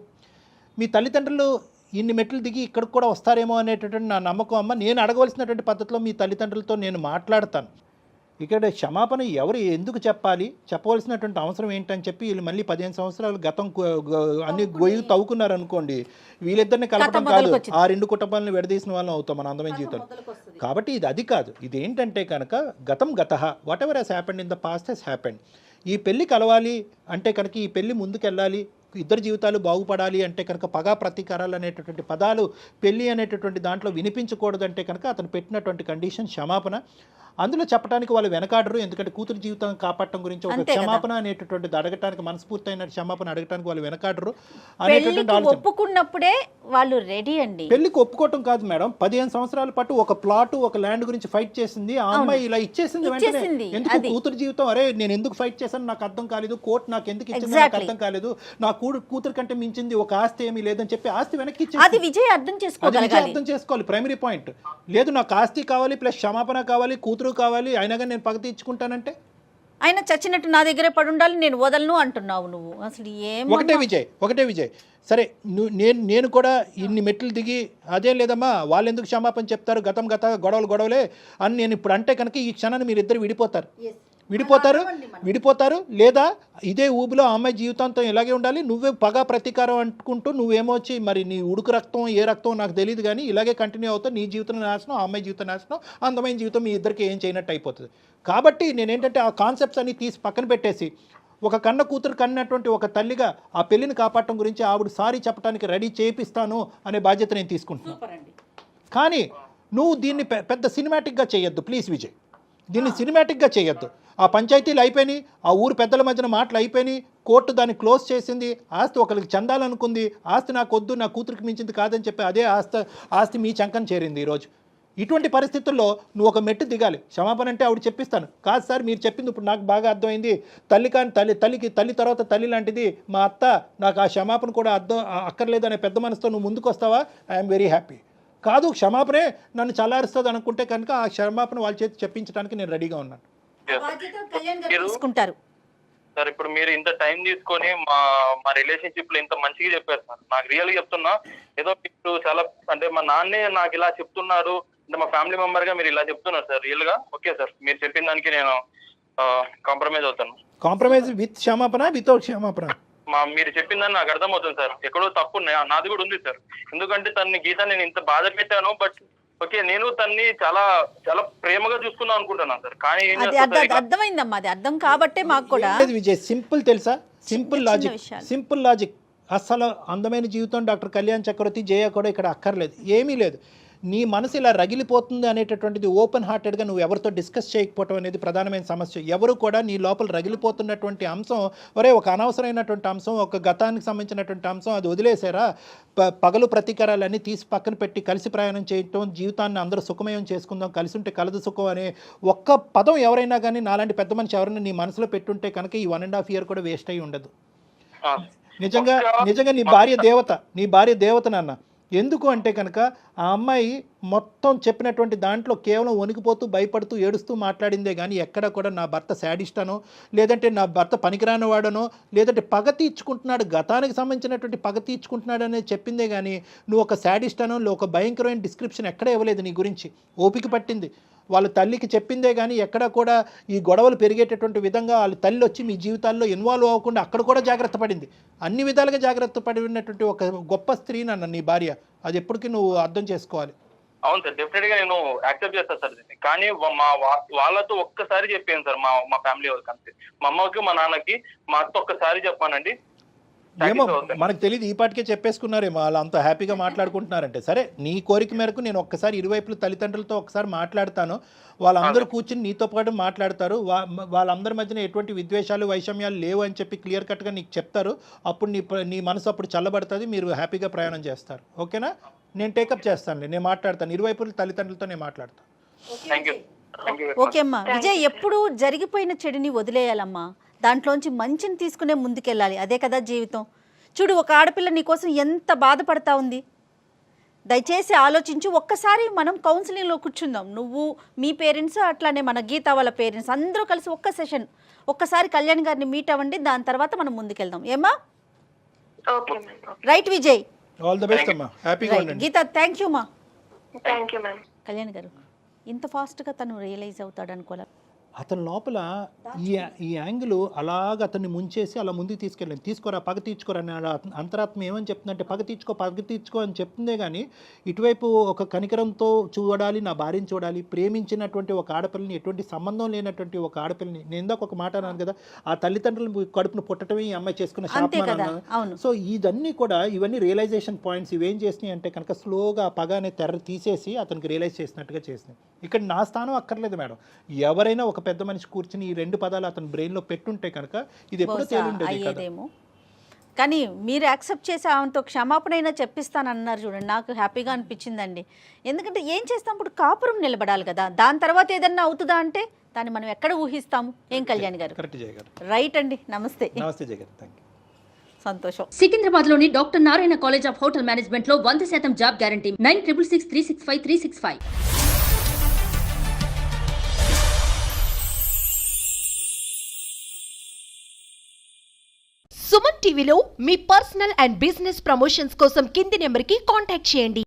మీ తల్లిదండ్రులు ఇన్ని మెట్లు దిగి ఇక్కడికి కూడా వస్తారేమో అనేటటువంటి నా నమ్మకం అమ్మ. నేను అడగవలసినటువంటి పద్ధతిలో మీ తల్లిదండ్రులతో నేను మాట్లాడతాను. ఇక్కడ క్షమాపణ ఎవరు ఎందుకు చెప్పాలి, చెప్పవలసినటువంటి అవసరం ఏంటని చెప్పి వీళ్ళు మళ్ళీ 15 సంవత్సరాలు గతం అన్ని గొయ్యి తవ్వుకున్నారు అనుకోండి, వీళ్ళిద్దరిని కలపడం కాదు, ఆ 2 కుటుంబాలను విడదీసిన వాళ్ళం అవుతాం మన అందమైన జీవితం. కాబట్టి ఇది అది కాదు. ఇది ఏంటంటే కనుక గతం గతః, whatever has happened in the past has happened. ఈ పెళ్లి కలవాలి అంటే కనుక, ఈ పెళ్లి ముందుకెళ్ళాలి, ఇద్దరు జీవితాలు బాగుపడాలి అంటే కనుక పగా ప్రతీకారాలు అనేటటువంటి పదాలు పెళ్లి అనేటటువంటి దాంట్లో వినిపించకూడదంటే కనుక అతను పెట్టినటువంటి కండిషన్ క్షమాపణ. అందులో చెప్పడానికి వాళ్ళు వెనకాడరు, ఎందుకంటే కూతురు జీవితం కాపాడటం గురించి ఒక క్షమాపణ అనేటటువంటిది అడగటానికి, మనస్ఫూర్తి అయిన క్షమాపణ అడగటానికి వాళ్ళు వెనకాడరు అనేటటువంటి ఆలోచన. ఒప్పుకున్నప్పుడే వాళ్ళు రెడీ అండి. పెళ్లికి ఒప్పుకోవటం కాదు మేడం, 15 సంవత్సరాల పాటు ఒక ప్లాట్ ఒక ల్యాండ్ గురించి ఫైట్ చేసింది ఆ అమ్మాయి, ఇలా ఇచ్చేసింది వెంటనే. ఎందుకు కూతురు జీవితం, అరే నేను ఎందుకు ఫైట్ చేశాను నాకు అర్థం కాలేదు, కోర్టు నాకు ఎందుకు ఇచ్చింది నాకు అర్థం కాలేదు, నా కూతురు కంటే మించింది ఒక ఆస్తి ఏమీ లేదని చెప్పి ఆస్తి వెనక్కి ఇచ్చేసి, అది విజయ్ అర్థం చేసుకోవాలి. ప్రైమరీ పాయింట్ లేదు, నాకు ఆస్తి కావాలి ప్లస్ క్షమాపణ కావాలి, కూతురు కావాలి, అయినా కానీ నేను పగ తీర్చుకుంటానంటే ఆయన చచ్చినట్టు నా దగ్గరే పడి ఉండాలి, నేను వదలను అంటున్నావు నువ్వు. అసలు ఏం ఒకటే విజయ్ సరే నేను కూడా ఇన్ని మెట్లు దిగి అదే లేదమ్మా వాళ్ళు ఎందుకు క్షమాపణ చెప్తారు, గతం గొడవలే అని నేను ఇప్పుడు అంటే కనుక ఈ క్షణాన్ని మీరు ఇద్దరు విడిపోతారు లేదా ఇదే ఊబిలో ఆ అమ్మాయి జీవితాంతం ఇలాగే ఉండాలి, నువ్వే పగా ప్రతీకారం అంటుకుంటూ నువ్వేమొచ్చి మరి నీ ఉడుకు రక్తం ఏ రక్తం నాకు తెలియదు కానీ ఇలాగే కంటిన్యూ అవుతావు, నీ జీవితం నాశనం, ఆ అమ్మాయి జీవితం నాశనం, అందమైన జీవితం మీ ఇద్దరికి ఏం చేయనట్టు అయిపోతుంది. కాబట్టి నేనేంటంటే ఆ కాన్సెప్ట్స్ అన్ని తీసి పక్కన పెట్టేసి ఒక కన్న కూతురు కన్నటువంటి ఒక తల్లిగా ఆ పెళ్లిని కాపాడటం గురించి ఆవిడ సారీ చెప్పడానికి రెడీ చేపిస్తాను అనే బాధ్యత నేను తీసుకుంటున్నాను. కానీ నువ్వు దీన్ని పెద్ద సినిమాటిక్గా చేయొద్దు ప్లీజ్ విజయ్, దీన్ని సినిమాటిక్గా చేయొద్దు. ఆ పంచాయతీలు అయిపోయినాయి, ఆ ఊరు పెద్దల మధ్యన మాటలు అయిపోయినాయి, కోర్టు దాన్ని క్లోజ్ చేసింది, ఆస్తి ఒకరికి చెందాలనుకుంది, ఆస్తి నాకు వద్దు నా కూతురికి మించింది కాదని చెప్పి అదే ఆస్తి మీ చంకని చేరింది ఈరోజు. ఇటువంటి పరిస్థితుల్లో నువ్వు ఒక మెట్టు దిగాలి. క్షమాపణ అంటే ఆవిడ చెప్పిస్తాను, కాదు సార్ మీరు చెప్పింది ఇప్పుడు నాకు బాగా అర్థమైంది, తల్లి తర్వాత తల్లి లాంటిది మా అత్త, నాకు ఆ క్షమాపణ కూడా అక్కర్లేదు అనే పెద్ద మనసుతో నువ్వు ముందుకు వస్తావా, ఐఎమ్ వెరీ హ్యాపీ. కాదు క్షమాపణే నన్ను చల్లారుస్తుంది అనుకుంటే కనుక ఆ క్షమాపణ వాళ్ళ చేతి చెప్పించడానికి నేను రెడీగా ఉన్నాను. సార్ ఇప్పుడు మీరు ఇంత టైం తీసుకొని మా రిలేషన్షిప్ లో ఇంత మంచిగా చెప్పారు సార్. నాకు రియల్ గా చెప్తున్నా, ఏదో మీరు చాలా అంటే మా నాన్నే నాకు ఇలా చెప్తున్నారు అంటే మా ఫ్యామిలీ మెంబర్ గా మీరు ఇలా చెప్తున్నారు సార్. రియల్ గా ఓకే సార్, మీరు చెప్పిన దానికి నేను కాంప్రమైజ్ అవుతాను. కాంప్రమైజ్ విత్ క్షమాపణ వితౌట్ క్షమాపణ మీరు చెప్పిందని నాకు అర్థమవుతుంది సార్, ఎక్కడో తప్పు నాది కూడా ఉంది సార్. ఎందుకంటే గీత నేను ఇంత బాధ పెట్టాను, బట్ ఓకే నేను తన్ని చాలా చాలా ప్రేమగా చూసుకుందాం అనుకుంటున్నాను సార్. కానీ అర్థమైందమ్మా, అది అర్థం కాబట్టే మాకు కూడా విజయ్ సింపుల్ తెలుసా, సింపుల్ లాజిక్. అసలు అందమైన జీవితం డాక్టర్ కళ్యాణ్ చక్రవర్తి జయ కూడా ఇక్కడ అక్కర్లేదు, ఏమీ లేదు. నీ మనసు ఇలా రగిలిపోతుంది అనేటటువంటిది ఓపెన్ హార్టెడ్గా నువ్వు ఎవరితో డిస్కస్ చేయకపోవటం అనేది ప్రధానమైన సమస్య. ఎవరు కూడా నీ లోపల రగిలిపోతున్నటువంటి అంశం, ఒరే ఒక అనవసరమైనటువంటి అంశం, ఒక గతానికి సంబంధించినటువంటి అంశం, అది వదిలేసారా, పగలు ప్రతీకారాలన్నీ తీసి పక్కన పెట్టి కలిసి ప్రయాణం చేయటం, జీవితాన్ని అందరూ సుఖమయం చేసుకుందాం, కలిసి ఉంటే కలదు సుఖం అనే ఒక్క పదం ఎవరైనా కానీ నాలాంటి పెద్ద మనిషి ఎవరైనా నీ మనసులో పెట్టుంటే కనుక ఈ 1.5 year కూడా వేస్ట్ అయ్యి ఉండదు. నిజంగా నీ భార్య దేవత నాన్న. ఎందుకు అంటే కనుక ఆ అమ్మాయి మొత్తం చెప్పినటువంటి దాంట్లో కేవలం వణికిపోతూ భయపడుతూ ఏడుస్తూ మాట్లాడిందే కానీ ఎక్కడ కూడా నా భర్త శాడిస్టానో, లేదంటే నా భర్త పనికిరాని వాడనో, లేదంటే పగ తీర్చుకుంటున్నాడు, గతానికి సంబంధించినటువంటి పగ తీర్చుకుంటున్నాడు అనేది చెప్పిందే కానీ నువ్వు ఒక శాడిస్టానో ఒక భయంకరమైన డిస్క్రిప్షన్ ఎక్కడ ఇవ్వలేదు నీ గురించి. ఓపిక పట్టింది, వాళ్ళ తల్లికి చెప్పిందే కానీ ఎక్కడ కూడా ఈ గొడవలు పెరిగేటటువంటి విధంగా వాళ్ళ తల్లి వచ్చి మీ జీవితాల్లో ఇన్వాల్వ్ అవ్వకుండా అక్కడ కూడా జాగ్రత్త పడింది. అన్ని విధాలుగా జాగ్రత్త పడినటువంటి ఒక గొప్ప స్త్రీ నన్ను నీ భార్య, అది ఎప్పటికీ నువ్వు అర్థం చేసుకోవాలి. అవును సార్, డెఫినెట్ గా నేను యాక్సెప్ట్ చేస్తాను సార్. కానీ వాళ్ళతో ఒక్కసారి చెప్పాను సార్, మా ఫ్యామిలీ వాళ్ళకి అంతే, మా అమ్మకి మా నాన్నకి మా అత్త ఒక్కసారి చెప్పానండి. ఏమో మనకు తెలియదు, ఈ పాటికే చెప్పేసుకున్నారేమో వాళ్ళు అంత హ్యాపీగా మాట్లాడుకుంటున్నారంటే. సరే, నీ కోరిక మేరకు నేను ఒక్కసారి ఇరువైపుల తల్లిదండ్రులతో ఒకసారి మాట్లాడతాను. వాళ్ళందరూ కూర్చుని నీతో పాటు మాట్లాడతారు. వాళ్ళందరి మధ్యన ఎటువంటి విద్వేషాలు వైషమ్యాలు లేవు అని చెప్పి క్లియర్ కట్గా నీకు చెప్తారు. అప్పుడు నీ మనసు అప్పుడు చల్లబడుతుంది, మీరు హ్యాపీగా ప్రయాణం చేస్తారు. ఓకేనా? నేను టేకప్ చేస్తాను, నేను మాట్లాడతాను, ఇరువైపుల తల్లిదండ్రులతో నేను మాట్లాడతాను. Thank you. ఓకే అమ్మా. విజయ్, ఎప్పుడు జరిగిపోయిన చెడుని వదిలేయాలమ్మా, దాంట్లోంచి మంచిని తీసుకునే ముందుకెళ్ళాలి. అదే కదా జీవితం. చూడు, ఒక ఆడపిల్ల నీకోసం ఎంత బాధపడతా ఉంది. దయచేసి ఆలోచించు. ఒక్కసారి మనం కౌన్సిలింగ్లో కూర్చుందాం. నువ్వు, మీ పేరెంట్స్, అట్లానే మన గీత వాళ్ళ పేరెంట్స్ అందరూ కలిసి ఒక్క సెషన్ ఒక్కసారి కళ్యాణ్ గారిని మీట్ అవ్వండి. దాని తర్వాత మనం ముందుకెళ్దాం. ఏమా? Okay ma'am. Right Vijay. All the best అమ్మా, హ్యాపీగా ఉండండి. గీత, థ్యాంక్ యూ మా. Thank you ma'am. Kalyan garu, ఇంత ఫాస్ట్గా తను రియలైజ్ అవుతాడు అనుకోలే. అతని లోపల ఈ యాంగిల్ అలాగ అతన్ని ముంచేసి అలా ముందుకు తీసుకెళ్ళండి. తీసుకోరా, పగ తీర్చుకోరా అని అంతరాత్మ ఏమని చెప్తుందంటే, పగ తీర్చుకో అని చెప్తుందే కానీ ఇటువైపు ఒక కనికరంతో చూడాలి, నా భార్యని చూడాలి, ప్రేమించినటువంటి ఒక ఆడపిల్లని, ఎటువంటి సంబంధం లేనటువంటి ఒక ఆడపిల్లని. నేను ఇందాక ఒక మాట అన్నాను కదా, ఆ తల్లిదండ్రులు కడుపును పుట్టడమే ఈ అమ్మాయి చేసుకున్న శాపం. సో ఇదన్నీ కూడా, ఇవన్నీ రియలైజేషన్ పాయింట్స్. ఇవేం చేసినాయి అంటే కనుక స్లోగా పగ అనే తెర తీసేసి అతనికి రియలైజ్ చేసినట్టుగా చేసినాయి. ఇక్కడ నా స్థానం అక్కర్లేదు మేడం. ఎవరైనా ఒక పెద్ద మనిషి కూర్చుని ఈ రెండు పదాలు అతని బ్రెయిన్లో పెట్టుంటే కనుక ఇది ఎప్పుడో అయ్యేదేమో. కానీ మీరు యాక్సెప్ట్ చేసి ఆమెతో క్షమాపణైనా చెప్పిస్తానన్నారు చూడండి, నాకు హ్యాపీగా అనిపించిందండి. ఎందుకంటే ఏం చేస్తాం, ఇప్పుడు కాపురం నిలబడాలి కదా. దాని తర్వాత ఏదన్నా అవుతుందా అంటే దాన్ని మనం ఎక్కడ ఊహిస్తాము? ఏం కళ్యాణ్ గారు? కరెక్ట్ జయ గారు. రైట్ అండి. నమస్తే. నమస్తే జయ గారు, థ్యాంక్ యూ. సంతోషం. సికింద్రాబాద్ లోని doctor Narayana college of hotel management లో 100% జాబ్ గ్యారంటీ. 966365365365. సుమన్ టీవీలో మీ పర్సనల్ అండ్ బిజినెస్ ప్రమోషన్స్ కోసం కింది నెంబర్కి కాంటాక్ట్ చేయండి.